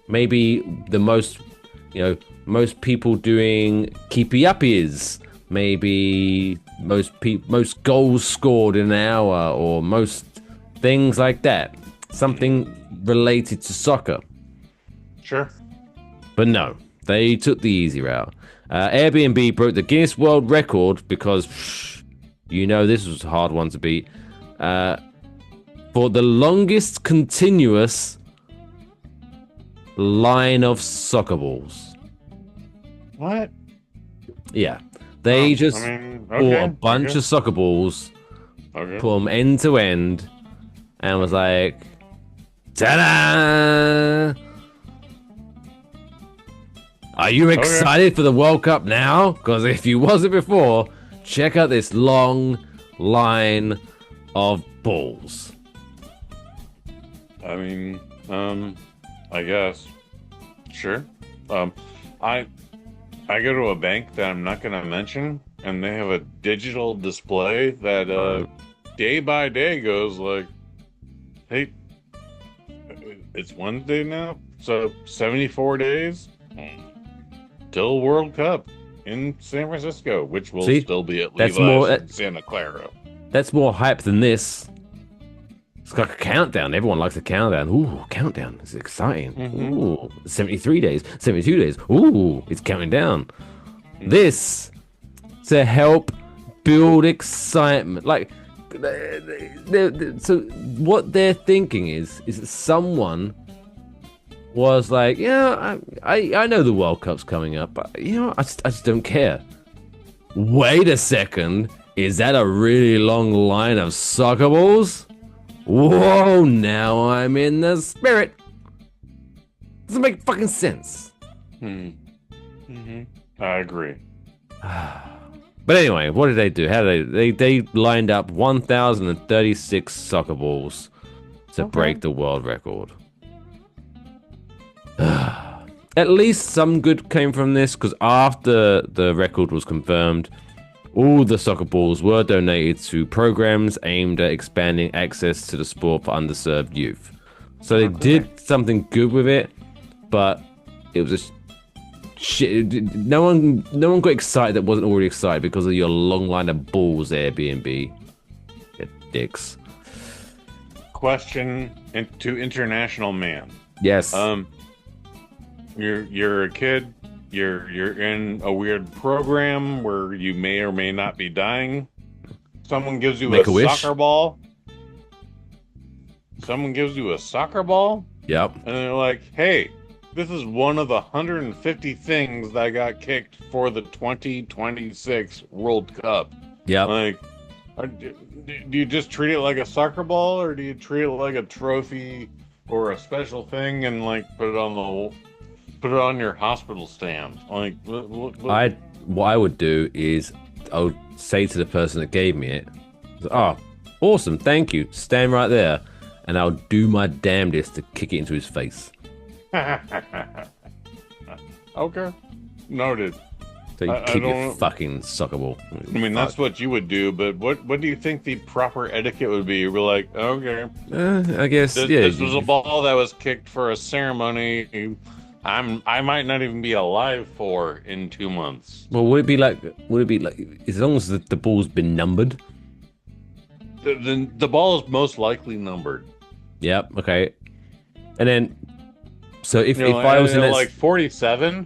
the most, most people doing keepy uppies, maybe most goals scored in an hour, or most things like that. Something related to soccer. Sure. But no, they took the easy route. Airbnb broke the Guinness World Record because, this was a hard one to beat, for the longest continuous line of soccer balls. What? Yeah. They just bought okay, a bunch of soccer balls, okay. put them end to end, and was like, ta-da! Are you excited for the World Cup now? Because if you wasn't before, check out this long line of balls. I mean, I guess. Sure. I go to a bank that I'm not going to mention, and they have a digital display that day by day goes like, hey, it's Wednesday now, so 74 days till World Cup in San Francisco, which will still be at that's Levi's more- in Santa Clara. That's more hype than this. It's like a countdown. Everyone likes a countdown. Ooh, countdown. It's exciting. Mhm. Ooh, 73 days, 72 days. Ooh, it's counting down. This to help build excitement. Like, so what they're thinking is that someone was like, I know the World Cup's coming up, but I just don't care. Wait a second, is that a really long line of soccer balls? Whoa, now I'm in the spirit. Doesn't make fucking sense. Mm-hmm. I agree. But anyway, what did they do? How did they lined up 1,036 soccer balls to break the world record. At least some good came from this, because after the record was confirmed, all the soccer balls were donated to programs aimed at expanding access to the sport for underserved youth. So they did something good with it, but it was just shit. No one got excited that wasn't already excited because of your long line of balls, Airbnb. You dicks. Question to international man. Yes. You're a kid. You're in a weird program where you may or may not be dying. Someone gives you a soccer ball. Someone gives you a soccer ball. Yep. And they're like, "Hey, this is one of the 150 things that got kicked for the 2026 World Cup." Yep. Like, do you just treat it like a soccer ball, or do you treat it like a trophy or a special thing and like put it on your hospital stand? Like, what? What I would do is I would say to the person that gave me it, "Oh, awesome, thank you. Stand right there," and I'll do my damnedest to kick it into his face. Okay, noted. So you kick your fucking soccer ball. I mean, that's what you would do, but what do you think the proper etiquette would be? We're like, okay, I guess this was a ball that was kicked for a ceremony I might not even be alive for in 2 months. Well, would it be like as long as the ball's been numbered? The ball is most likely numbered. Yep. Okay. And then, so if I was in like 47,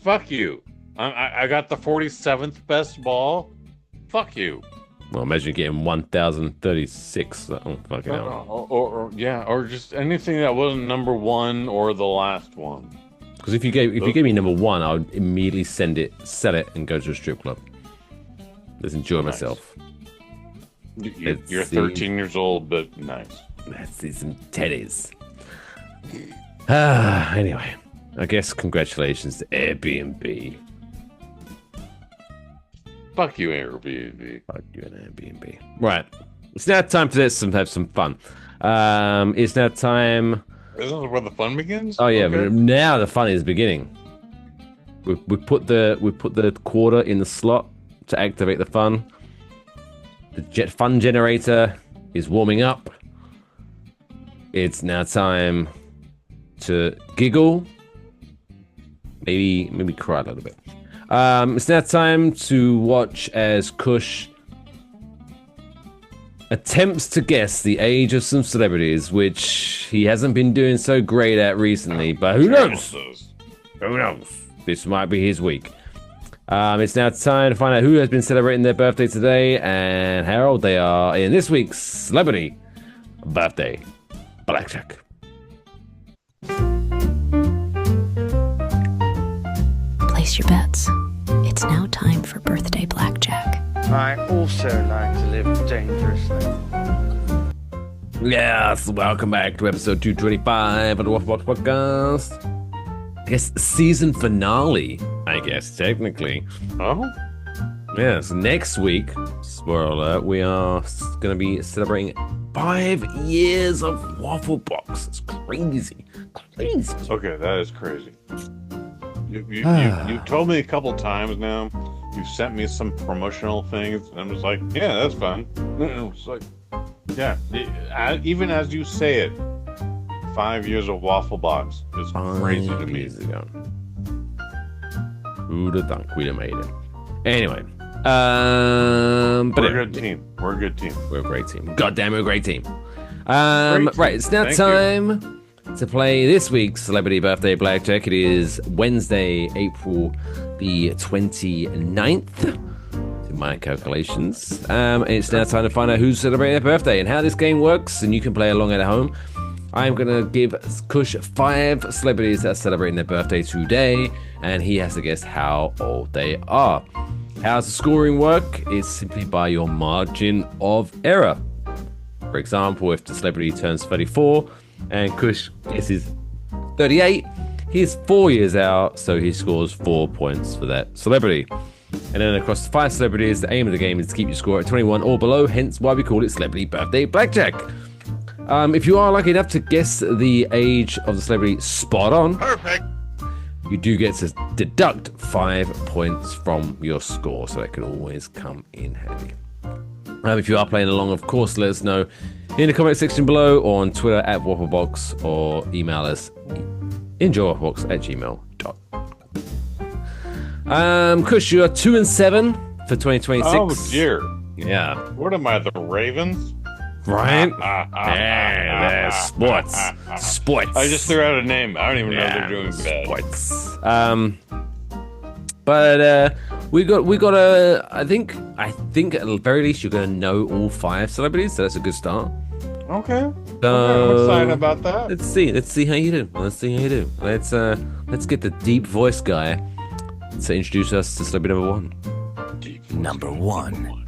fuck you. I got the 47th best ball. Fuck you. Well, imagine getting 1,036. Oh, fucking hell. Or just anything that wasn't number one or the last one. Because if you gave me number one, I would immediately sell it, and go to a strip club. Just enjoy myself. You're 13 years old, but nice. Let's see some teddies. Anyway, I guess congratulations to Airbnb. Fuck you, Airbnb. Fuck you, Airbnb. Right. It's now time to have some fun. It's now time. Isn't this where the fun begins? Oh yeah, okay. But now the fun is beginning. We put the quarter in the slot to activate the fun. The fun generator is warming up. It's now time to giggle. Maybe cry a little bit. It's now time to watch as Kush attempts to guess the age of some celebrities, which he hasn't been doing so great at recently, but who knows? Who knows? This might be his week. It's now time to find out who has been celebrating their birthday today and how old they are in this week's Celebrity Birthday Blackjack. Place your bets. It's now time for Birthday Blackjack. I also like to live dangerously. Yes, welcome back to episode 225 of the Waffle Box Podcast. I guess season finale, technically. Oh? Yes, next week, spoiler alert, we are going to be celebrating 5 years of Waffle Box. It's crazy. Okay, that is crazy. You told me a couple times now. You've sent me some promotional things, and I'm just like, yeah, that's fun. It's like, yeah, even as you say it, 5 years of Waffle Box is crazy to me. Who'd have thunk we'd have made it? Anyway, but we're a good team. We're a good team. We're a great team. Goddamn, we're a great team. Right, it's now time to play this week's Celebrity Birthday Blackjack. It is Wednesday, April the 29th, in my calculations. It's now time to find out who's celebrating their birthday and how this game works, and you can play along at home. I'm going to give Kush 5 celebrities that are celebrating their birthday today, and he has to guess how old they are. How's the scoring work? It's simply by your margin of error. For example, if the celebrity turns 34 and Kush guesses 38, he's 4 years out, so he scores 4 points for that celebrity. And then across the 5 celebrities, the aim of the game is to keep your score at 21 or below, hence why we call it Celebrity Birthday Blackjack. If you are lucky enough to guess the age of the celebrity spot on, Perfect. you do get to deduct 5 points from your score, so that can always come in handy. If you are playing along, of course, let us know in the comment section below, or on Twitter at WaffleBox, or email us enjoywafflebox@gmail.com. Kush, you are 2-7 for 2026. Oh dear. Yeah. What am I, the Ravens? Right? Yeah, sports. I just threw out a name. I don't even know they're doing bad. Sports. But we got a. I think at the very least you're gonna know all 5 celebrities, so that's a good start. Okay. So, I'm excited about that. Let's see how you do. Let's get the deep voice guy to introduce us to celebrity number 1.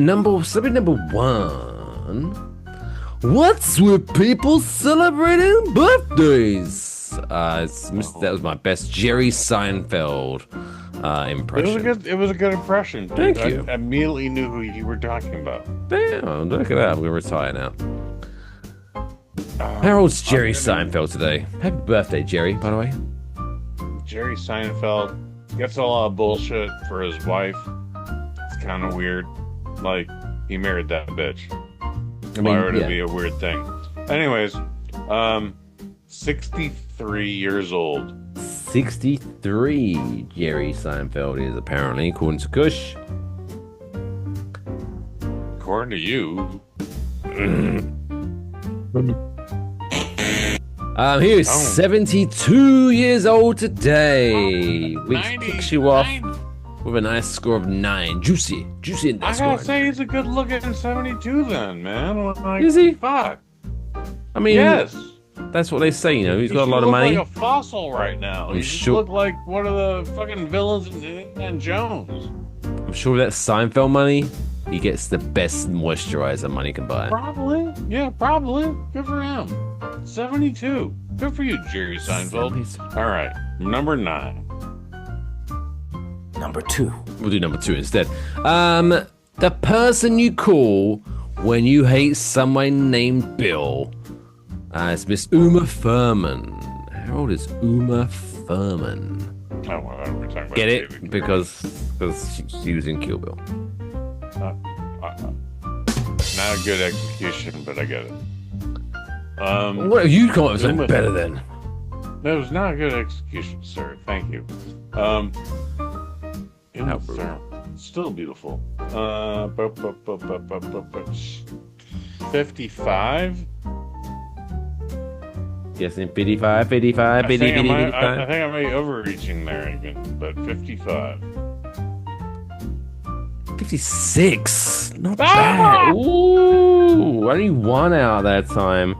Number 1. Celebrity number 1. What's with people celebrating birthdays? That was my best Jerry Seinfeld impression. It was a good impression. Thank you. I immediately knew who you were talking about. Damn, look at that. I'm gonna retire now. How old's Jerry Seinfeld today? Happy birthday, Jerry, by the way. Jerry Seinfeld gets a lot of bullshit for his wife. It's kind of weird. Like, he married that bitch. Why would it be a weird thing? Anyways, 63 years old. 63 Jerry Seinfeld is apparently, according to Kush. According to you. He is 72 years old today, which kicks you off with a nice score of 9. Juicy in that I score. gotta say, he's a good looking 72 then, man. Like, is he? Fuck. I mean, yes. That's what they say, you know. He's got a lot You of money. look like a fossil right now. You just look like one of the fucking villains in Indiana Jones. I'm sure that Seinfeld money, he gets the best moisturizer money can buy. Probably. Yeah, probably. Good for him. 72. Good for you, Jerry Seinfeld. All right. Number 9. Number 2. We'll do number 2 instead. The person you call when you hate someone named Bill. It's Miss Uma Thurman. How old is Uma Thurman? Oh, well, we're talking about Get it? Because she was in Kill Bill. Not a good execution, but I get it. What have you come up with something better then? That was not a good execution, sir. Thank you. Uma Thurman. Still beautiful. 55? Guessing 55. I think I might be overreaching there again, but 55. 56. Not bad. Ooh, only 1 out that time.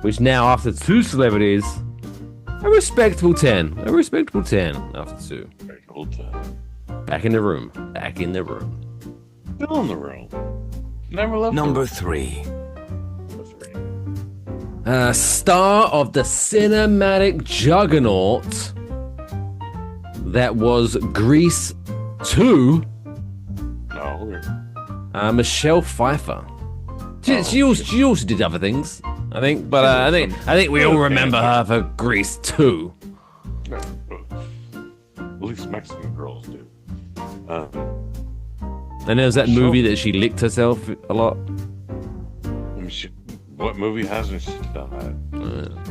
Which now, after 2 celebrities, a respectable 10. A respectable 10 after 2. Respectable 10. Back in the room. Still in the room. Never left. Number 3. Star of the cinematic juggernaut that was Grease 2. No. Michelle Pfeiffer. She also did other things, I think, but I think we all remember her for Grease 2. At least Mexican girls do. And there was that movie that she licked herself a lot. What movie hasn't she done that?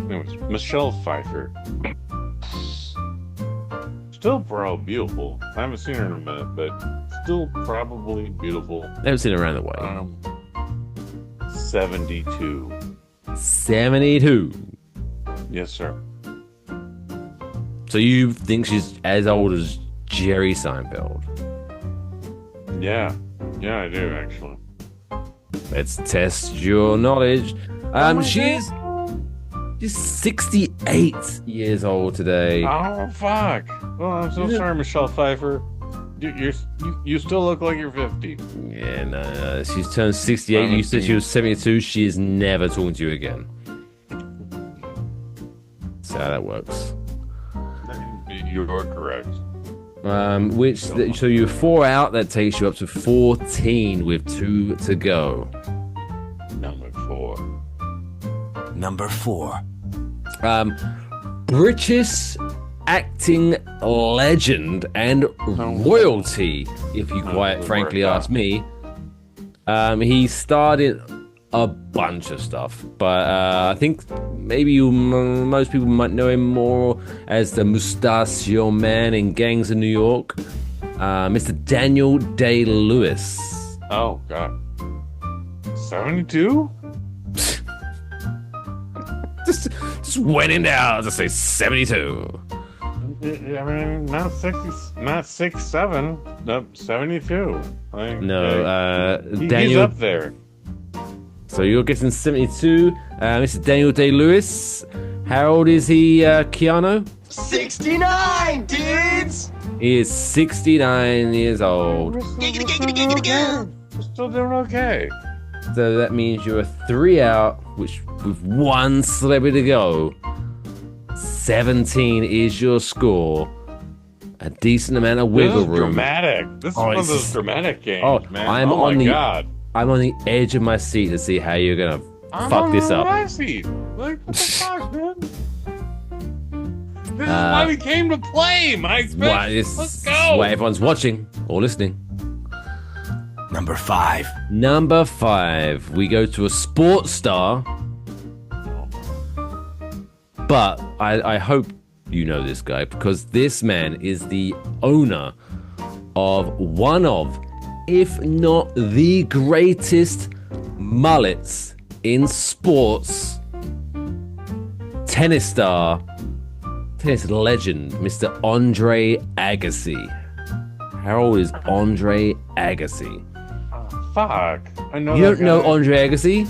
Anyways, Michelle Pfeiffer. Still probably beautiful. I haven't seen her in a minute, but still probably beautiful. Never seen her around the way. 72. 72. Yes, sir. So you think she's as old as Jerry Seinfeld? Yeah. Yeah, I do, actually. Let's test your knowledge. She's 68 years old today. Oh, fuck. Oh, I'm so sorry, Michelle Pfeiffer. You still look like you're 50. Yeah, no. She's turned 68. You said she was 72. She is never talking to you again. That's how that works. You're correct. So you're 4 out. That takes you up to 14 with 2 to go. Number 4. Number 4. British acting legend and royalty, if you quite frankly ask me. He started a bunch of stuff, but I think maybe most people might know him more as the Mustachio Man in Gangs of New York. Mr. Daniel Day-Lewis. Oh, God. 72? just went in there to say 72. I mean, not 67, no, 72. Daniel, he's up there. So you're guessing 72. Mr. Daniel Day-Lewis. How old is he, Keanu? 69, dudes! He is 69 years old. We're still doing okay. So that means you're 3 out, which with 1 celebrity to go. 17 is your score. A decent amount of wiggle room. Dramatic. This is one of those dramatic games, man. I'm oh my God. I'm on the edge of my seat to see how you're gonna fuck this up. My seat. Like, what the fuck, man? This is why we came to play, Mike. Let's go. Why everyone's watching or listening. Number 5. Number 5. We go to a sports star. But I hope you know this guy, because this man is the owner of one of, if not the greatest mullets in sports. Tennis star, tennis legend, Mr. Andre Agassi. How old is Andre Agassi? Oh, fuck. I know. You don't know Andre Agassi?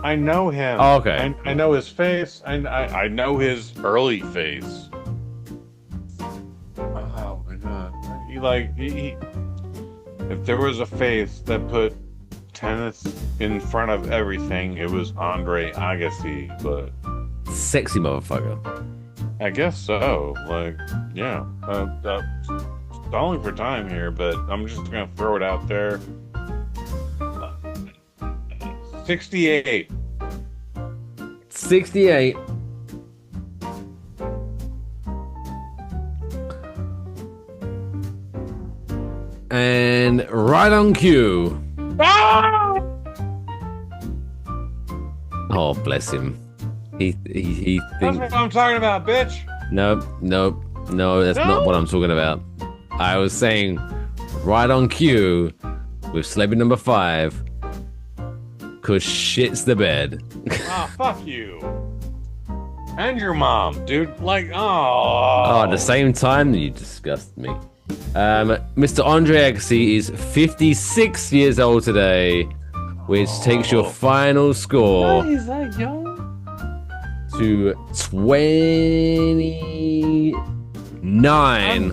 I know him. Oh, okay. I know his face. I know his early face. Oh my God. He if there was a face that put tennis in front of everything, it was Andre Agassi, but sexy motherfucker. I guess so. Like, yeah. Stalling for time here, but I'm just gonna throw it out there. 68. 68. And right on cue. Ah! Oh, bless him. He That's thinks. what I'm talking about, bitch. No, that's not what I'm talking about. I was saying right on cue with celebrity number 5. Kush shits the bed. Oh, fuck you. And your mom, dude. Like, Oh, at the same time, you disgust me. Mr. Andre Agassi is 56 years old today, which takes your final score He's that young? to 29,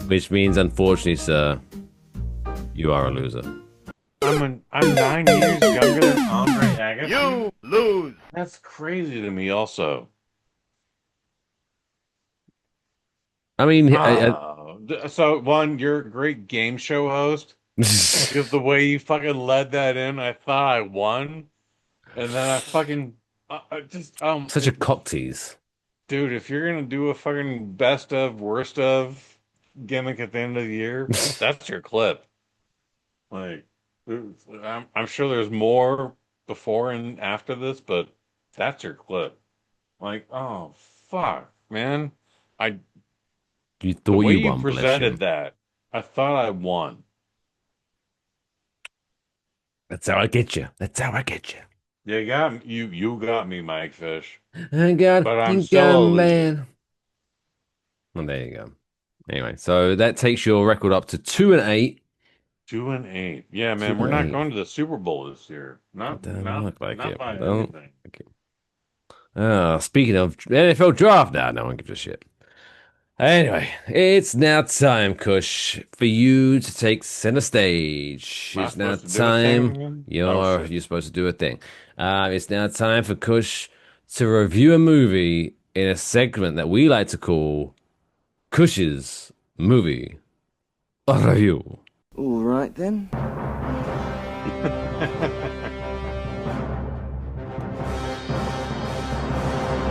which means, unfortunately, sir, you are a loser. I'm 9 years younger than Andre Agassi. You lose. That's crazy to me, also. I mean, so one, you're a great game show host. Because the way you fucking led that in, I thought I won, and then I fucking such a cock tease, dude. If you're gonna do a fucking best of, worst of gimmick at the end of the year, that's your clip. Like, I'm sure there's more before and after this, but that's your clip. Like, oh fuck, man, you thought the way you won. You presented that, I thought I won. That's how I get you. That's how I get you. You got me. You got me, Mike Fish. I got but I'm you, still man. Well, there you go. Anyway, so that takes your record up to 2-8. 2-8. Yeah, man, we're not going to the Super Bowl this year. Not look like not it. by Don't. anything. Speaking of NFL draft, no one gives a shit. Anyway, it's now time, Kush, for you to take center stage. It's now time. You're supposed to do a thing. It's now time for Kush to review a movie in a segment that we like to call Kush's Movie Review. All right then.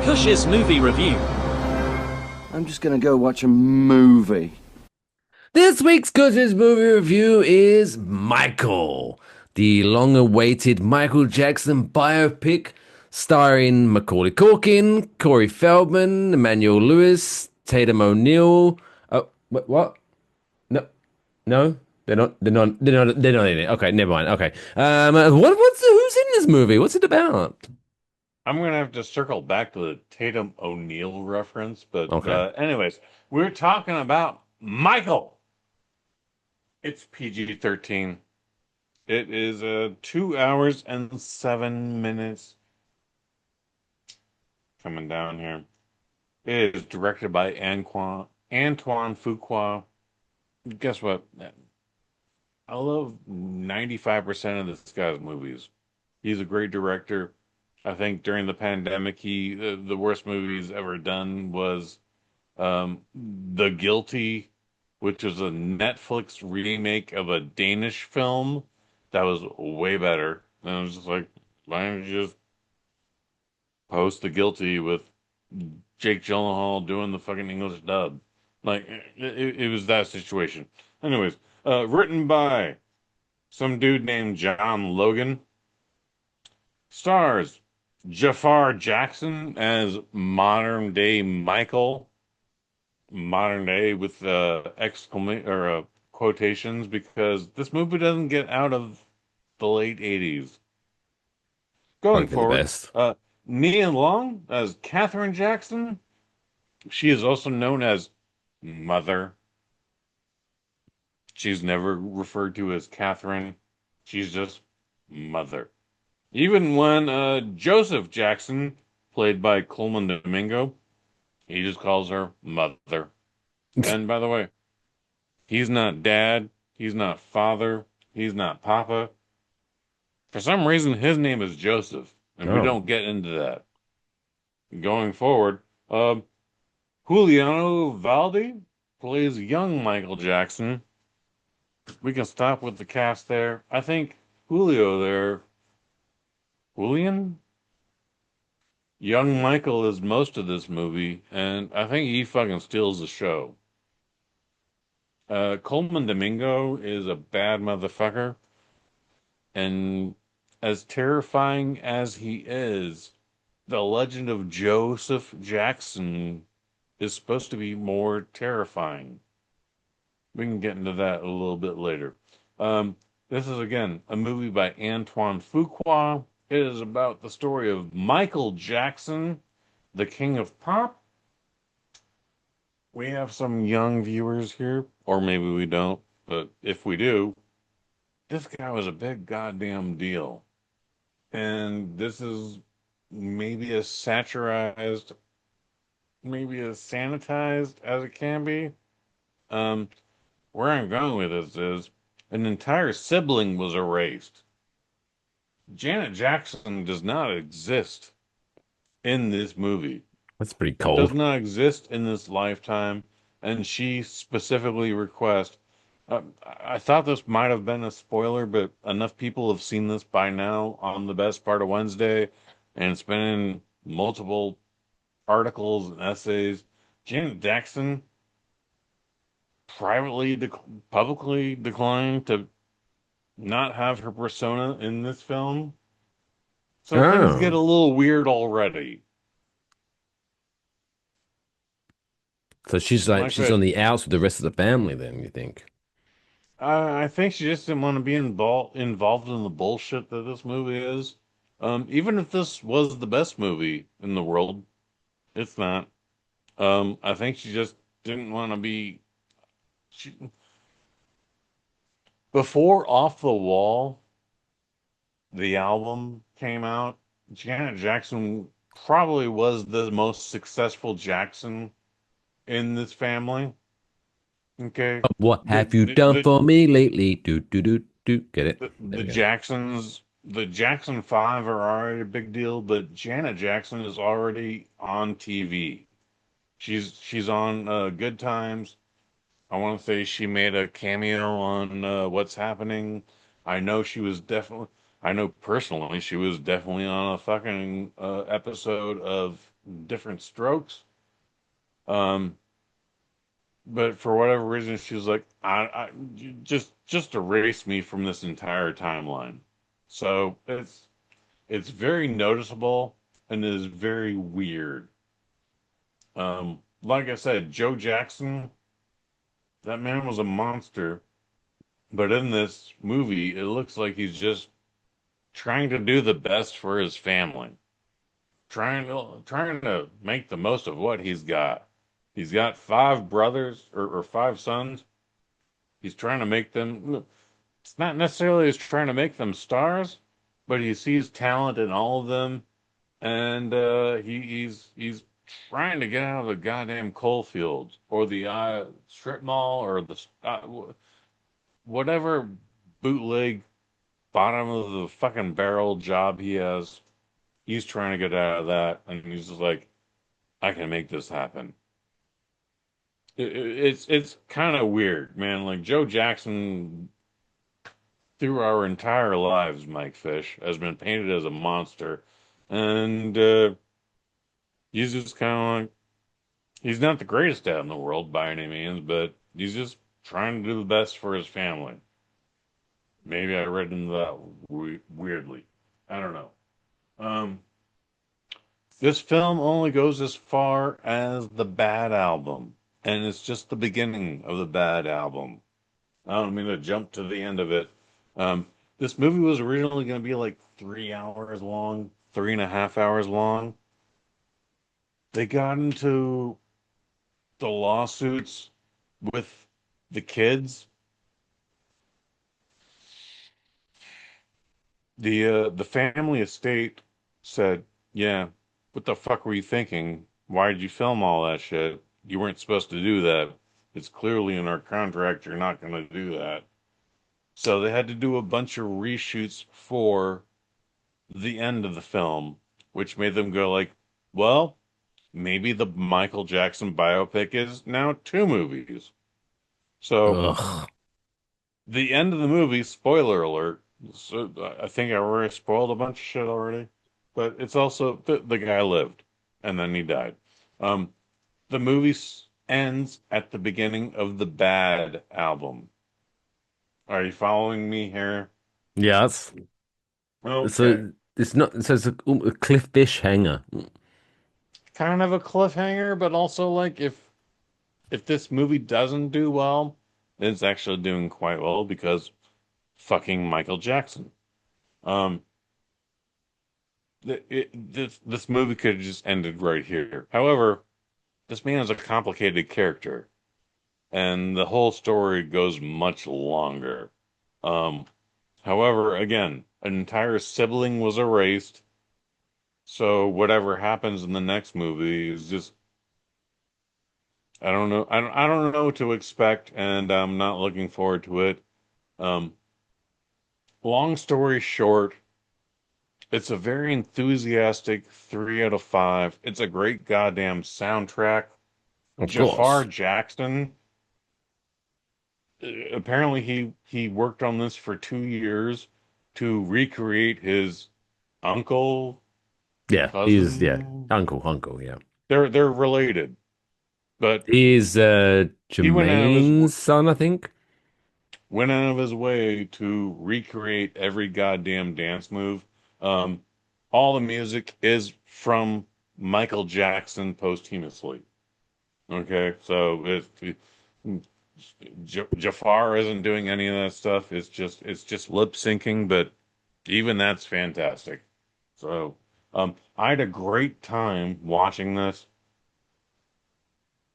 Kush's movie review. I'm just gonna go watch a movie. This week's Kush's movie review is Michael, the long-awaited Michael Jackson biopic starring Macaulay Culkin, Corey Feldman, Emmanuel Lewis, Tatum O'Neal. Oh, what? No, they're not in it. Okay, never mind. Okay, who's in this movie? What's it about? I'm going to have to circle back to the Tatum O'Neal reference, but Okay. anyways, we're talking about Michael. It's PG-13. It is 2 hours and 7 minutes. Coming down here. It is directed by Antoine Fuqua. Guess what? I love 95% of this guy's movies. He's a great director. I think during the pandemic, the worst movie he's ever done was The Guilty, which was a Netflix remake of a Danish film that was way better. And I was just like, why don't you just post The Guilty with Jake Gyllenhaal doing the fucking English dub? Like, it was that situation. Anyways, written by some dude named John Logan. Stars Jafar Jackson as modern day Michael. Modern day with exclamation or quotations, because this movie doesn't get out of the late 80s. Going forward, Nia Long as Catherine Jackson. She is also known as Mother. She's never referred to as Catherine. She's just Mother. Even when Joseph Jackson, played by Coleman Domingo, he just calls her Mother. And by the way, he's not dad, he's not father, he's not papa. For some reason, his name is Joseph, and we don't get into that. Going forward, Juliano Valde plays young Michael Jackson. We can stop with the cast there. I think Julian? Young Michael is most of this movie, and I think he fucking steals the show. Coleman Domingo is a bad motherfucker, and as terrifying as he is, the legend of Joseph Jackson is supposed to be more terrifying. We can get into that a little bit later. This is, again, a movie by Antoine Fuqua. It is about the story of Michael Jackson, the king of pop. We have some young viewers here, or maybe we don't, but if we do, this guy was a big goddamn deal. And this is maybe as satirized, maybe as sanitized as it can be. Where I'm going with this is an entire sibling was erased. Janet Jackson does not exist in this movie. That's pretty cold. Does not exist in this lifetime, and she specifically requests. I thought this might have been a spoiler, but enough people have seen this by now on the best part of Wednesday, and it's been in multiple articles and essays. Janet Jackson publicly declined to not have her persona in this film. So things get a little weird already. So she's on the outs with the rest of the family then, you think? I think she just didn't want to be involved in the bullshit that this movie is. Even if this was the best movie in the world, it's not. I think she just didn't want to be. Before Off the Wall, the album came out, Janet Jackson probably was the most successful Jackson in this family. Okay. What have you done for me lately? Do. Get it? The Jackson 5 are already a big deal, but Janet Jackson is already on TV. She's on Good Times. I want to say she made a cameo on What's Happening. I know personally she was definitely on a fucking episode of different strokes. But for whatever reason, she was like, I just erase me from this entire timeline. So it's very noticeable and is very weird. Like I said, Joe Jackson, that man was a monster. But in this movie, it looks like he's just trying to do the best for his family, trying to make the most of what he's got. He's got five brothers or five sons. He's trying to make them. It's not necessarily he's trying to make them stars, but he sees talent in all of them, and he's trying to get out of the goddamn coal fields or the strip mall or the whatever bootleg bottom of the fucking barrel job he has. He's trying to get out of that, and he's just like, I can make this happen. It's kind of weird, man. Like Joe Jackson, through our entire lives, Mike Fish has been painted as a monster, and he's just kind of like, he's not the greatest dad in the world by any means, but he's just trying to do the best for his family. Maybe I read into that weirdly. I don't know. This film only goes as far as the Bad album, and it's just the beginning of the Bad album. I don't mean to jump to the end of it. This movie was originally going to be like 3 hours long, 3.5 hours long. They got into the lawsuits with the kids. The family estate said, yeah, what the fuck were you thinking? Why did you film all that shit? You weren't supposed to do that. It's clearly in our contract you're not going to do that. So they had to do a bunch of reshoots for the end of the film, which made them go like, well, maybe the Michael Jackson biopic is now 2 movies. So the end of the movie, spoiler alert, so I think I already spoiled a bunch of shit already, but it's also the guy lived and then he died. The movie ends at the beginning of the Bad album. Are you following me here? Yes. Okay. So it's not. So it's a cliff-ish hanger. Kind of a cliffhanger, but also like if this movie doesn't do well, it's actually doing quite well because fucking Michael Jackson. This movie could have just ended right here. However, this man is a complicated character, and the whole story goes much longer. However, again, an entire sibling was erased, so whatever happens in the next movie is just, I don't know. I don't know what to expect, and I'm not looking forward to it. Long story short, it's a very enthusiastic 3 out of 5. It's a great goddamn soundtrack. Of Jafar course. Jackson, apparently he worked on this for 2 years to recreate his uncle, Yeah, he's cousin. uncle. Yeah, They're related, but he's he Jermaine's son, I think. went out of his way to recreate every goddamn dance move. All the music is from Michael Jackson posthumously. Okay, so Jafar isn't doing any of that stuff. It's just lip syncing, but even that's fantastic. So, I had a great time watching this.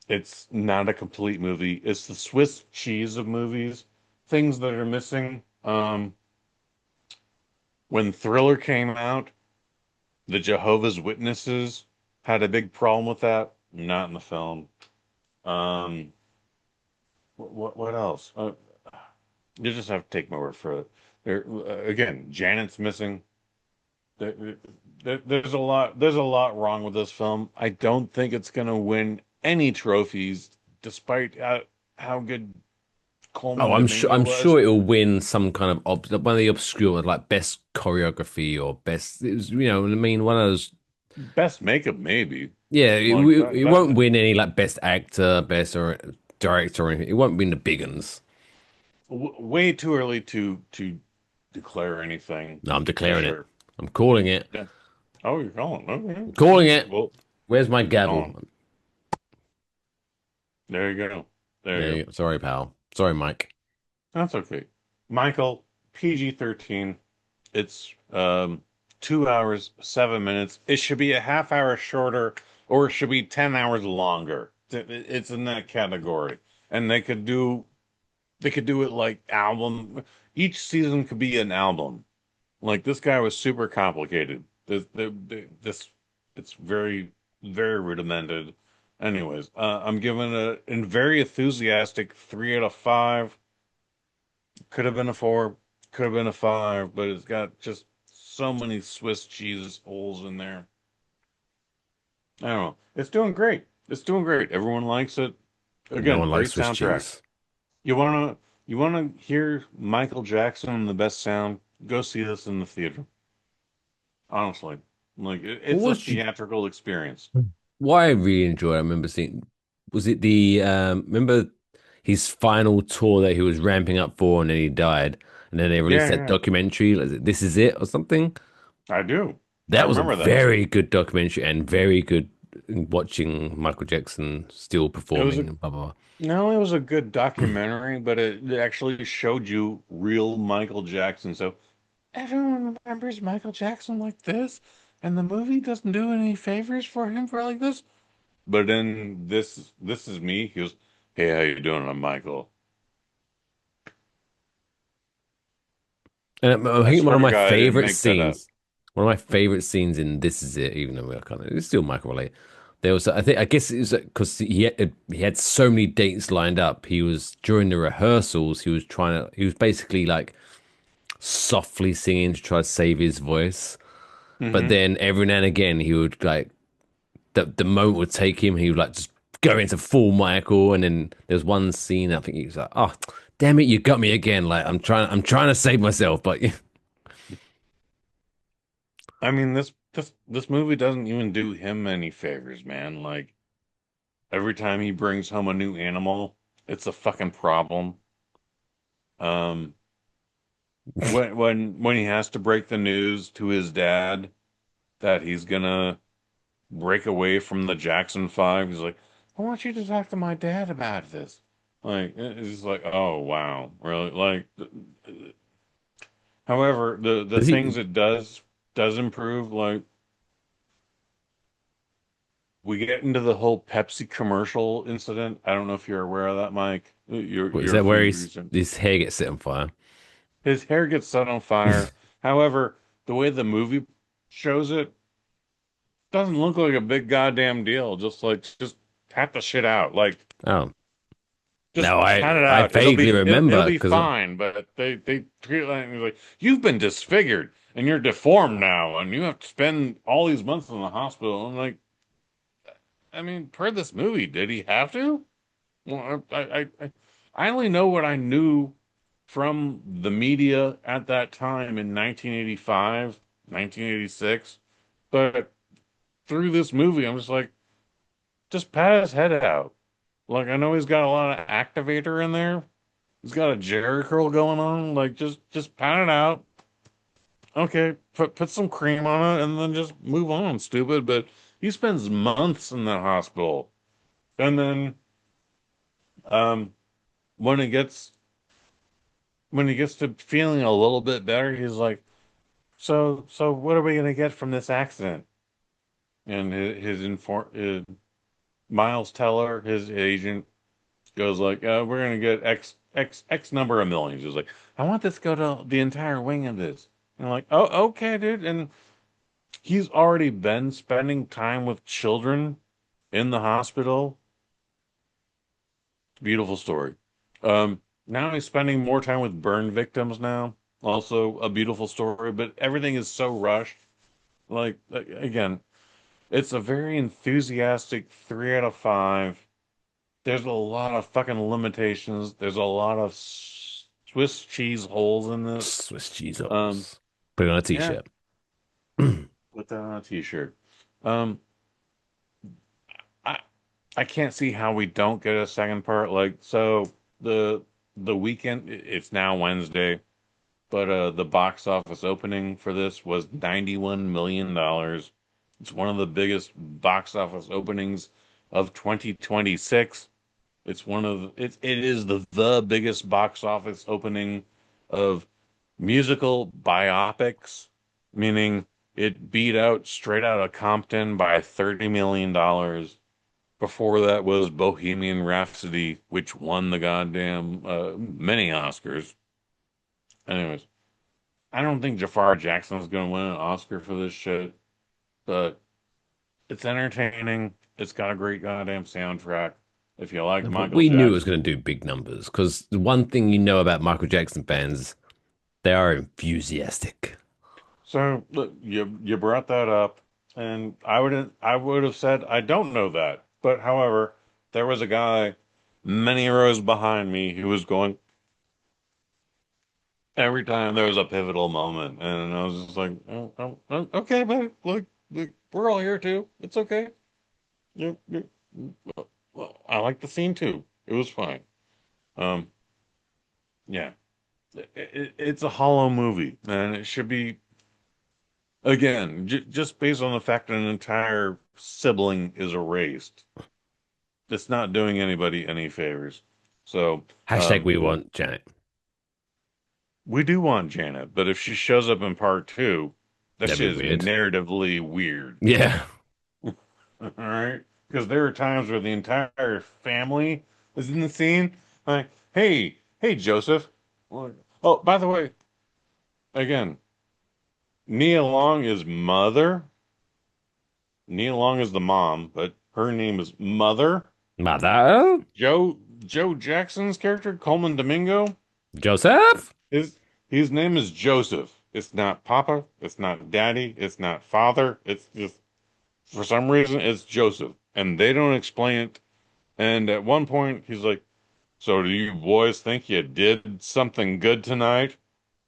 It's not a complete movie. It's the Swiss cheese of movies. Things that are missing. When Thriller came out, the Jehovah's Witnesses had a big problem with that. Not in the film. What else? You just have to take my word for it. There again, Janet's missing. There's a lot wrong with this film. I don't think it's gonna win any trophies, despite how good Coleman Oh, I'm was. sure it'll win some kind of one of the obscure, like best choreography or best. It was, I mean, one of those. Best makeup, maybe. Yeah, Like it won't win any like best actor, best or director or anything. It won't win the big uns. way too early to declare anything No, I'm for declaring it. sure. I'm calling it. Yeah. Oh, you're calling. Okay. I'm calling it. Well, Where's my oh, gavel? there you go. There There you you go. go. Sorry, pal. Sorry, Mike. That's okay. Michael, PG-13. It's 2 hours, 7 minutes. It should be a half hour shorter, or it should be 10 hours longer. It's in that category. And they could do it like album. Each season could be an album. Like this guy was super complicated. This it's very, very rudimented. Anyways, I'm giving a very enthusiastic 3 out of 5. Could have been a 4, could have been a 5, but it's got just so many Swiss cheese holes in there. I don't know. It's doing great. It's doing great. Everyone likes it. No Again, one great likes Swiss soundtrack. cheese. You wanna hear Michael Jackson and the best sound? Go see this in the theater. Honestly, like What it's a was you? theatrical experience. What I really enjoyed, I remember seeing, was it the remember his final tour that he was ramping up for, and then he died, and then they released Yeah, that yeah, documentary. This is it or something. I do. I That was a remember that. very good documentary and very good watching Michael Jackson still It was performing a and blah blah. No, it was a good documentary, but it actually showed you real Michael Jackson. So everyone remembers Michael Jackson like this, and the movie doesn't do any favors for him for like this. But then this is me. He goes, "Hey, how you doing? I'm Michael." And I I think one swear of to my God, I didn't favorite make that up. scenes, one of my favorite scenes in This Is It, even though we kind of, it's still Michael related. There was, I guess it was because he had so many dates lined up. He was during the rehearsals. He was basically like softly singing to try to save his voice. But Hmm. then every now and again, he would like the moment would take him. He would like just go into full Michael. And then there's one scene. I think he was like, "Oh, damn it, you got me again!" Like I'm trying to save myself, but I mean, this movie doesn't even do him any favors, man. Like every time he brings home a new animal, it's a fucking problem. Um, when he has to break the news to his dad that he's gonna break away from the Jackson Five, he's like, "I want you to talk to my dad about this." Like it's like, oh wow, really? Like, however, the does things he? it does improve. Like we get into the whole Pepsi commercial incident. I don't know if you're aware of that, Mike. Is You're a that where food reason. his hair gets set on fire? His hair gets set on fire. However, the way the movie shows it doesn't look like a big goddamn deal. Just tap the shit out. Like Oh just no, pat it I out. It'll vaguely be it'll remember be because fine. But they treat it like you've been disfigured and you're deformed now, and you have to spend all these months in the hospital. I'm like, I mean, per this movie, did he have to? Well, I only know what I knew from the media at that time in 1985, 1986. But through this movie, I'm just like, just pat his head out. Like, I know he's got a lot of activator in there. He's got a Jerry curl going on. Like, just pat it out. Okay, put some cream on it and then just move on, stupid. But he spends months in the hospital. And then um when he gets to feeling a little bit better, he's like, so what are we gonna get from this accident? And Miles Teller, his agent, goes like, we're gonna get X number of millions. He's like, I want this to go to the entire wing of this. And I'm like, oh, okay, dude. And he's already been spending time with children in the hospital. Beautiful story. Now he's spending more time with burn victims now. Also a beautiful story, but everything is so rushed. Like again, it's a very enthusiastic 3 out of 5. There's a lot of fucking limitations. There's a lot of Swiss cheese holes in this. Swiss cheese Um, rolls. Put it on a yeah, t-shirt. put that on a t-shirt. Um, I can't see how we don't get a second part. Like, so the weekend, it's now Wednesday, but the box office opening for this was $91 million. It's one of the biggest box office openings of 2026. It's one of it is the biggest box office opening of musical biopics, meaning it beat out Straight Outta Compton by $30 million. Before that was Bohemian Rhapsody, which won the goddamn many Oscars. Anyways, I don't think Jafar Jackson's gonna win an Oscar for this shit, but it's entertaining. It's got a great goddamn soundtrack. If you like But Michael we knew it was Jackson. going to do big numbers because the one thing you know about Michael Jackson fans, they are enthusiastic. So look, you brought that up, and I would have said I don't know that, but however, there was a guy many rows behind me who was going every time there was a pivotal moment, and I was just like, okay, but look, we're all here too. It's okay. You, well, I like the scene too. It was fine. Um, yeah, it's a hollow movie, and it should be. Again, just based on the fact that an entire sibling is erased, it's not doing anybody any favors. So, Hashtag we want Janet. we do want Janet, but if she shows up in part two, that That'd shit be is weird. narratively weird. Yeah. All right? Because there are times where the entire family is in the scene. Like, hey, Joseph. Oh, by the way, again, Nia Long is mother. Nia Long is the mom, but her name is Mother. Mother? Joe Jackson's character, Coleman Domingo, Joseph? his name is Joseph. It's not Papa, it's not Daddy, it's not Father. It's just for some reason it's Joseph. And they don't explain it. And at one point he's like, so do you boys think you did something good tonight?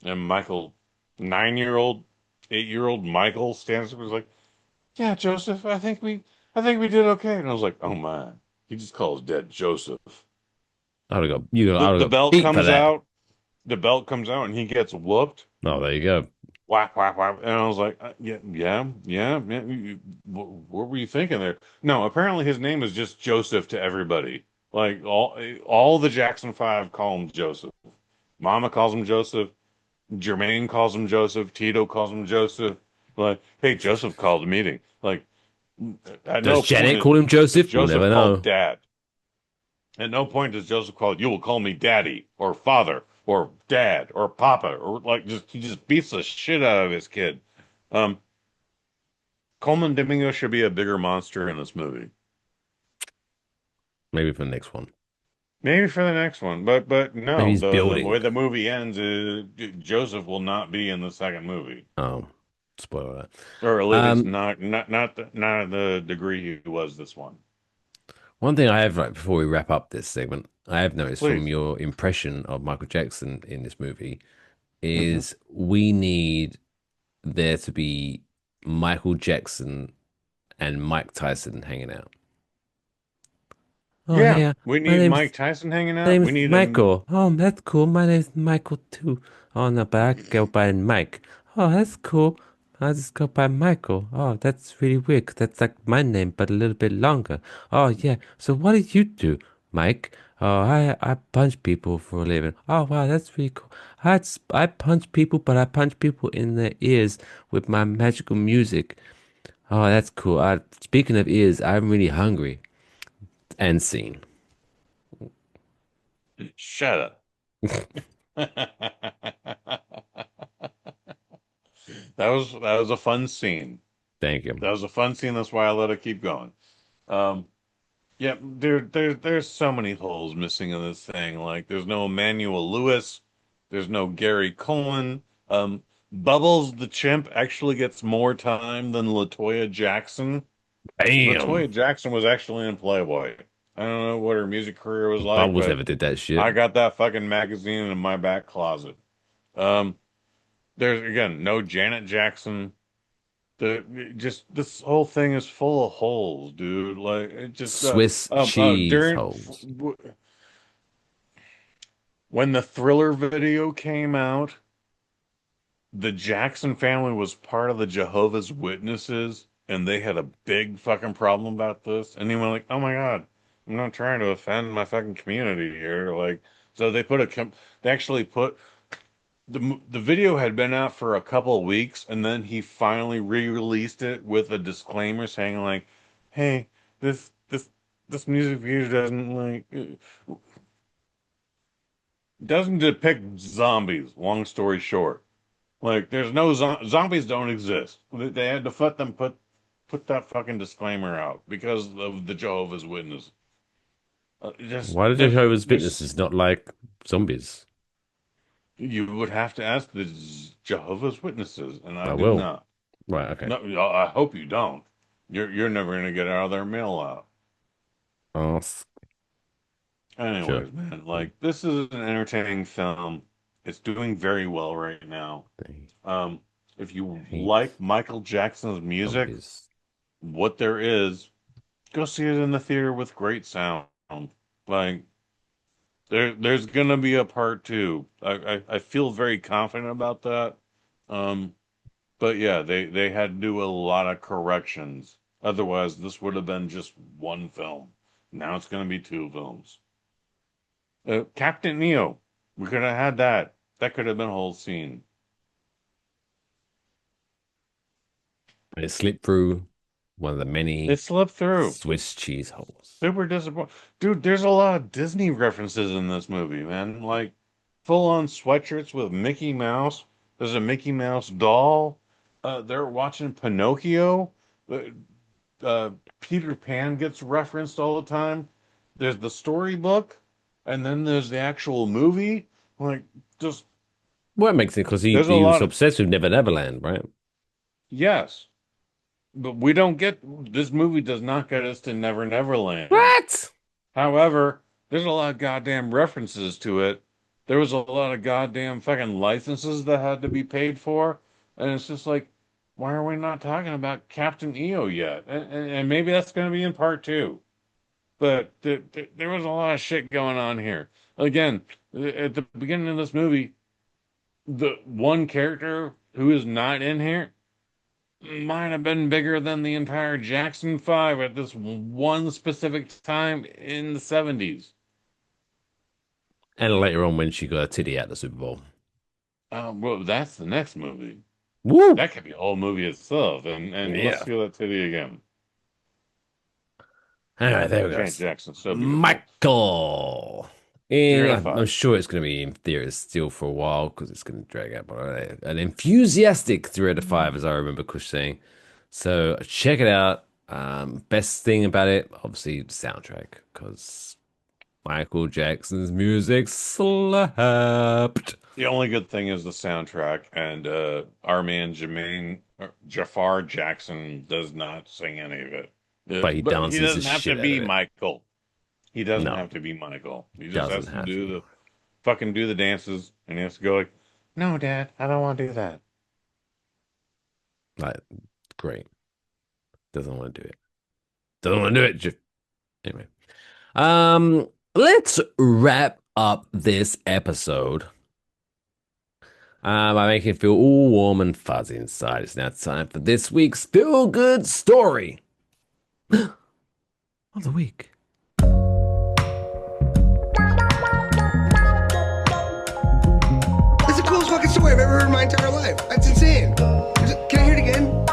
And Michael, 9-year-old, 8-year-old Michael stands up and is like, yeah, Joseph, I think we did okay. And I was like, oh my. He just calls Dad Joseph. I The would the have got belt beat for comes that. out, the belt comes out, and he gets whooped. Oh, there you go. Whack, whack, whack. And I was like, yeah. What were you thinking there? No, apparently his name is just Joseph to everybody. Like all the Jackson Five call him Joseph. Mama calls him Joseph. Jermaine calls him Joseph. Tito calls him Joseph. Like, hey, Joseph called a meeting. Like, at Does no Janet point call him is Joseph? We'll never Joseph called know. Dad. At no point does Joseph call, you will call me Daddy or Father or Dad or Papa or like just he just beats the shit out of his kid. Um, Coleman Domingo should be a bigger monster in this movie. Maybe for the next one. Maybe for the next one, but Maybe no, he's the building. way the movie ends is Joseph will not be in the second movie, Oh, spoiler that. or at least not the degree he was this one. One thing I have, like, before we wrap up this segment, I have noticed from Please. your impression of Michael Jackson in this movie Hmm. is we need there to be Michael Jackson and Mike Tyson hanging out. Oh, Yeah, hey, we my need name's Mike Tyson hanging my out. We name's need him. Michael. Oh, that's cool. My name's Michael too. Oh no, but I go by Mike. Oh, that's cool. I just go by Michael. Oh, that's really weird. 'Cause that's like my name, but a little bit longer. Oh yeah. So what did you do, Mike? Oh, I punch people for a living. Oh wow, that's really cool. I punch people, but I punch people in the ears with my magical music. Oh, that's cool. Speaking of ears, I'm really hungry. And scene. Shut up. That was a fun scene. Thank you. That was a fun scene. That's why I let it keep going. Um, yeah, there's so many holes missing in this thing. Like, there's no Emmanuel Lewis, there's no Gary Coleman. Bubbles the chimp actually gets more time than Latoya Jackson. Bam. Latoya Jackson was actually in Playboy. I don't know what her music career was like, Bubbles but never did that shit. I got that fucking magazine in my back closet. Um, there's again no Janet Jackson. This whole thing is full of holes, dude. Like it just Swiss cheese during holes. when the Thriller video came out, the Jackson family was part of the Jehovah's Witnesses, and they had a big fucking problem about this. And they were like, "Oh my God, I'm not trying to offend my fucking community here." Like, so they actually put the video had been out for a couple of weeks, and then he finally re-released it with a disclaimer saying like, "Hey, this music video doesn't depict zombies. Long story short." Like, there's no zombies don't exist. They had to put that fucking disclaimer out because of the Jehovah's Witnesses. Why did Jehovah's Witnesses not like zombies? You would have to ask the Jehovah's Witnesses, and I do will. not. Right, okay. No, I hope you don't. You're never gonna get out of their mail out. Oh, Anyways, sure. man, like this is an entertaining film. It's doing very well right now. If you like Michael Jackson's music, what there is, go see it in the theater with great sound. Like there's gonna be a part two. I feel very confident about that. But yeah, they had to do a lot of corrections. Otherwise, this would have been just one film. Now it's gonna be two films. Captain Neo, we could have had that. That could have been a whole scene. It slipped through one of the many It slipped through. Swiss cheese holes. Super disappointed. Dude, there's a lot of Disney references in this movie, man. Like, full-on sweatshirts with Mickey Mouse. There's a Mickey Mouse doll. They're watching Pinocchio. Peter Pan gets referenced all the time. There's the storybook, and then there's the actual movie. Like, just... Well, it makes it because he was obsessed with Never Neverland, right? Yes. But we don't get... This movie does not get us to Never Neverland. What? However, there's a lot of goddamn references to it. There was a lot of goddamn fucking licenses that had to be paid for. And it's just like, why are we not talking about Captain EO yet? And maybe that's going to be in part two. But there was a lot of shit going on here. Again, at the beginning of this movie, the one character who is not in here might have been bigger than the entire Jackson 5 at this one specific time in the 70s. And later on when she got a titty at the Super Bowl. Well, that's the next movie. Woo! That could be a whole movie itself. And let's feel that titty again. All right, there we go. Jackson, so beautiful. Michael. And I'm sure it's going to be in theaters still for a while because it's going to drag out. But an enthusiastic 3 out of 5, as I remember Kush saying. So check it out. Best thing about it, obviously, the soundtrack, because Michael Jackson's music slapped. The only good thing is the soundtrack, and our man Jafar Jackson does not sing any of it. But he dances. He doesn't have to be Michael. He doesn't have to be Michael. He just has to do the dances, and he has to go like, "No, Dad, I don't want to do that." Like, great. Doesn't want to do it. Doesn't want to do it. Anyway, let's wrap up this episode by making it feel all warm and fuzzy inside. It's now time for this week's Feel Good Story of the week. It's the coolest fucking story I've ever heard in my entire life. That's insane. Can I hear it again?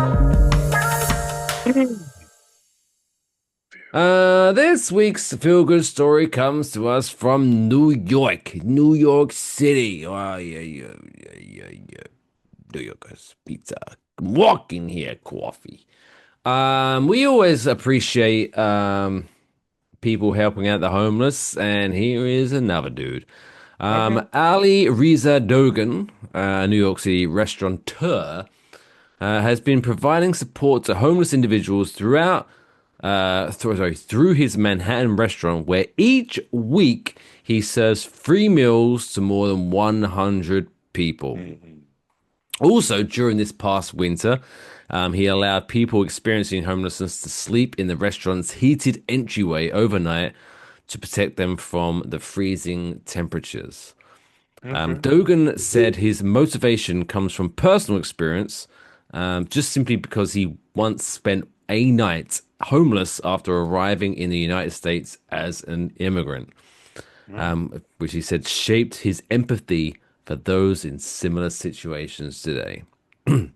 This week's Feel Good Story comes to us from New York City. Oh, yeah. New Yorkers, pizza. Walking here, coffee. We always appreciate people helping out the homeless, and here is another dude. Ali Reza Dogan, a New York City restaurateur, has been providing support to homeless individuals through his Manhattan restaurant, where each week he serves free meals to more than 100 people. Also, during this past winter, he allowed people experiencing homelessness to sleep in the restaurant's heated entryway overnight to protect them from the freezing temperatures. Dogan said his motivation comes from personal experience, just simply because he once spent a night homeless after arriving in the United States as an immigrant, which he said shaped his empathy for those in similar situations today. In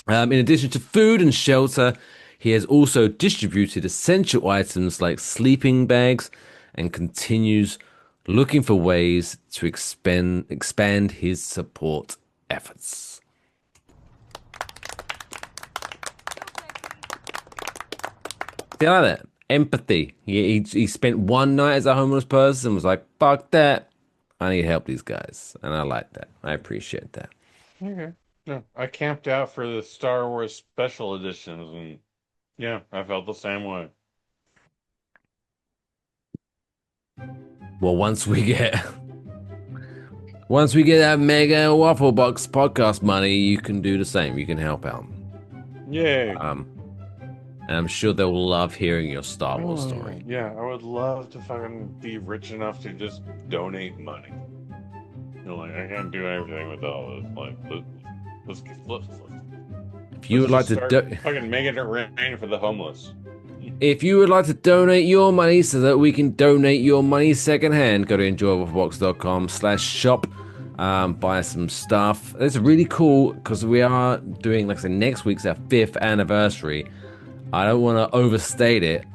addition to food and shelter, he has also distributed essential items like sleeping bags and continues looking for ways to expand his support efforts. See, I like that. Empathy. He spent one night as a homeless person and was like, fuck that. I need to help these guys. And I like that. I appreciate that. Okay. Yeah, I camped out for the Star Wars special editions, and yeah, I felt the same way. Well, once we get that mega Waffle Box podcast money, you can do the same. You can help out. Yay. And I'm sure they'll love hearing your Star Wars story. Yeah, I would love to fucking be rich enough to just donate money. You know, like, I can't do everything with all this. Like, let's if you would like to fucking making it rain for the homeless. If you would like to donate your money so that we can donate your money secondhand, go to enjoywafflebox.com/shop. Buy some stuff. It's really cool because we are doing, like I said, next week's our 5th anniversary. I don't want to overstate it,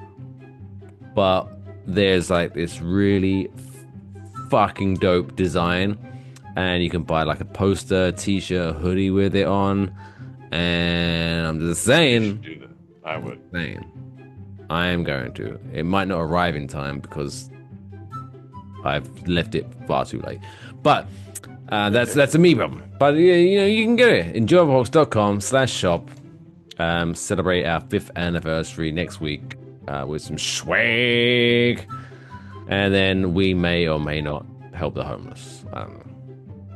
but there's like this really fucking dope design, and you can buy like a poster, t-shirt, hoodie with it on. And I'm just saying, You should do that. I would. I am going to. It might not arrive in time because I've left it far too late. But that's a me problem. But you can get it. enjoywafflebox.com/shop. Celebrate our 5th anniversary next week with some swag, and then we may or may not help the homeless. I don't know.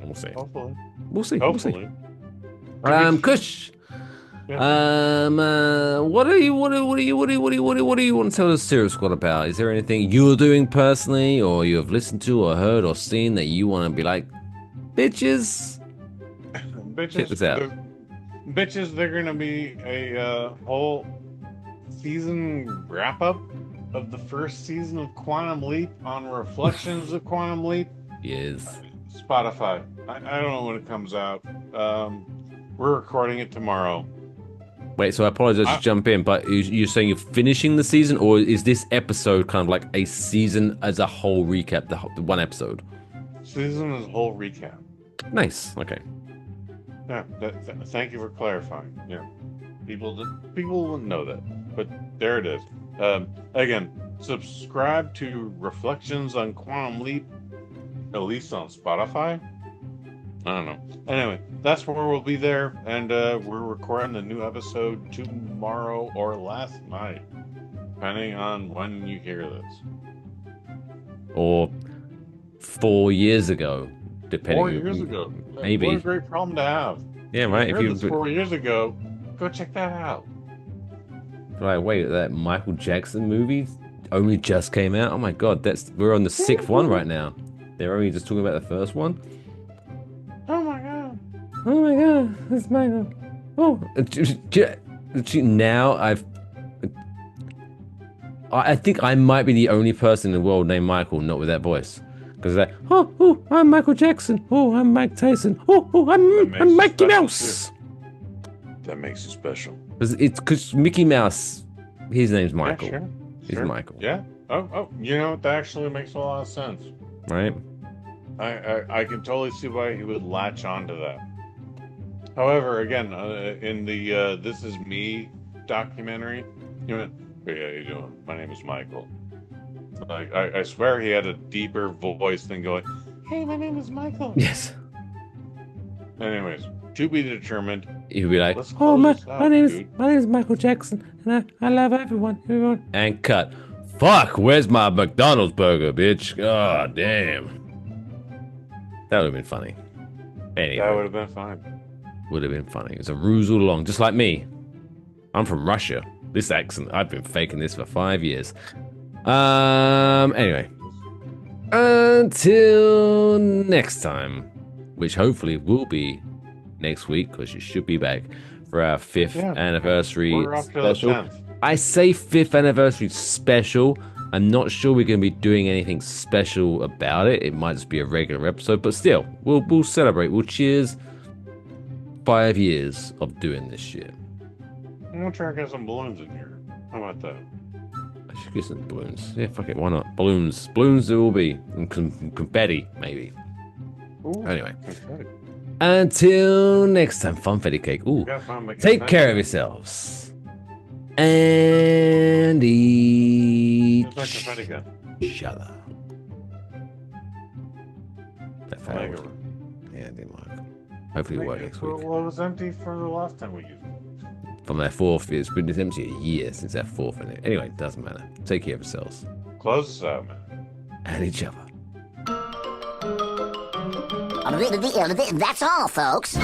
We'll see. Hopefully. We'll see. Hopefully. Kush. What do you want to tell the Serious Squad about? Is there anything you're doing personally, or you have listened to, or heard, or seen that you want to be like, bitches? Check this out. Bitches, they're gonna be a whole season wrap up of the first season of Quantum Leap on Reflections of Quantum Leap. Yes. Spotify. I don't know when it comes out. We're recording it tomorrow. Wait, so I apologize to jump in, but you're saying you're finishing the season, or is this episode kind of like a season as a whole recap, the one episode? Season as a whole recap. Nice. Okay. Yeah. Thank you for clarifying. Yeah. People wouldn't know that, but there it is. Again, subscribe to Reflections on Quantum Leap, at least on Spotify. I don't know. Anyway, that's where we'll be there, and we're recording the new episode tomorrow or last night, depending on when you hear this. Or 4 years ago, depending. 4 years ago. Maybe. What a great problem to have. Yeah, right. If you heard this 4 years ago, go check that out. Right, wait, that Michael Jackson movie only just came out? Oh my god, we're on the 6th one right now. They're only just talking about the first one? Oh my god. Oh my god, it's Michael. Oh, now I think I might be the only person in the world named Michael not with that voice. Because they're like, oh, I'm Michael Jackson. Oh, I'm Mike Tyson. Oh, I'm Mickey Mouse. That makes it special. Because Mickey Mouse, his name's Michael. Yeah, sure. He's Michael. Yeah. Oh, you know, that actually makes a lot of sense. Right? I can totally see why he would latch onto that. However, again, in the This Is Me documentary, he went, hey, how you doing? My name is Michael. Like, I swear he had a deeper voice than going, hey, my name is Michael. Yes. Anyways, to be determined. He'd be like, oh, my name is Michael Jackson, and I love everyone. And cut. Fuck, where's my McDonald's burger, bitch? God damn. That would have been funny. Anyway. That would have been fine. would have been funny. It's a ruse all along, just like me. I'm from Russia. This accent, I've been faking this for 5 years. Anyway. Until next time, which hopefully will be next week, because you should be back for our 5th anniversary special. I say 5th anniversary special. I'm not sure we're going to be doing anything special about it. It might just be a regular episode, but still, we'll celebrate. We'll cheers 5 years of doing this shit. I'm gonna try to get some balloons in here. How about that? I should get some balloons. Yeah, fuck it, why not? Balloons there will be, and confetti maybe. Ooh, anyway, confetti. Until next time, funfetti cake. Ooh, take care of yourselves and eat. Shut up. That failed. Yeah, it didn't work. Hopefully it'll work next week. Well, it was empty for the last time we used it. From their 4th, it's been empty a year since their 4th. Anyway, it doesn't matter. Take care of yourselves. Close us out, man. And each other. That's all, folks.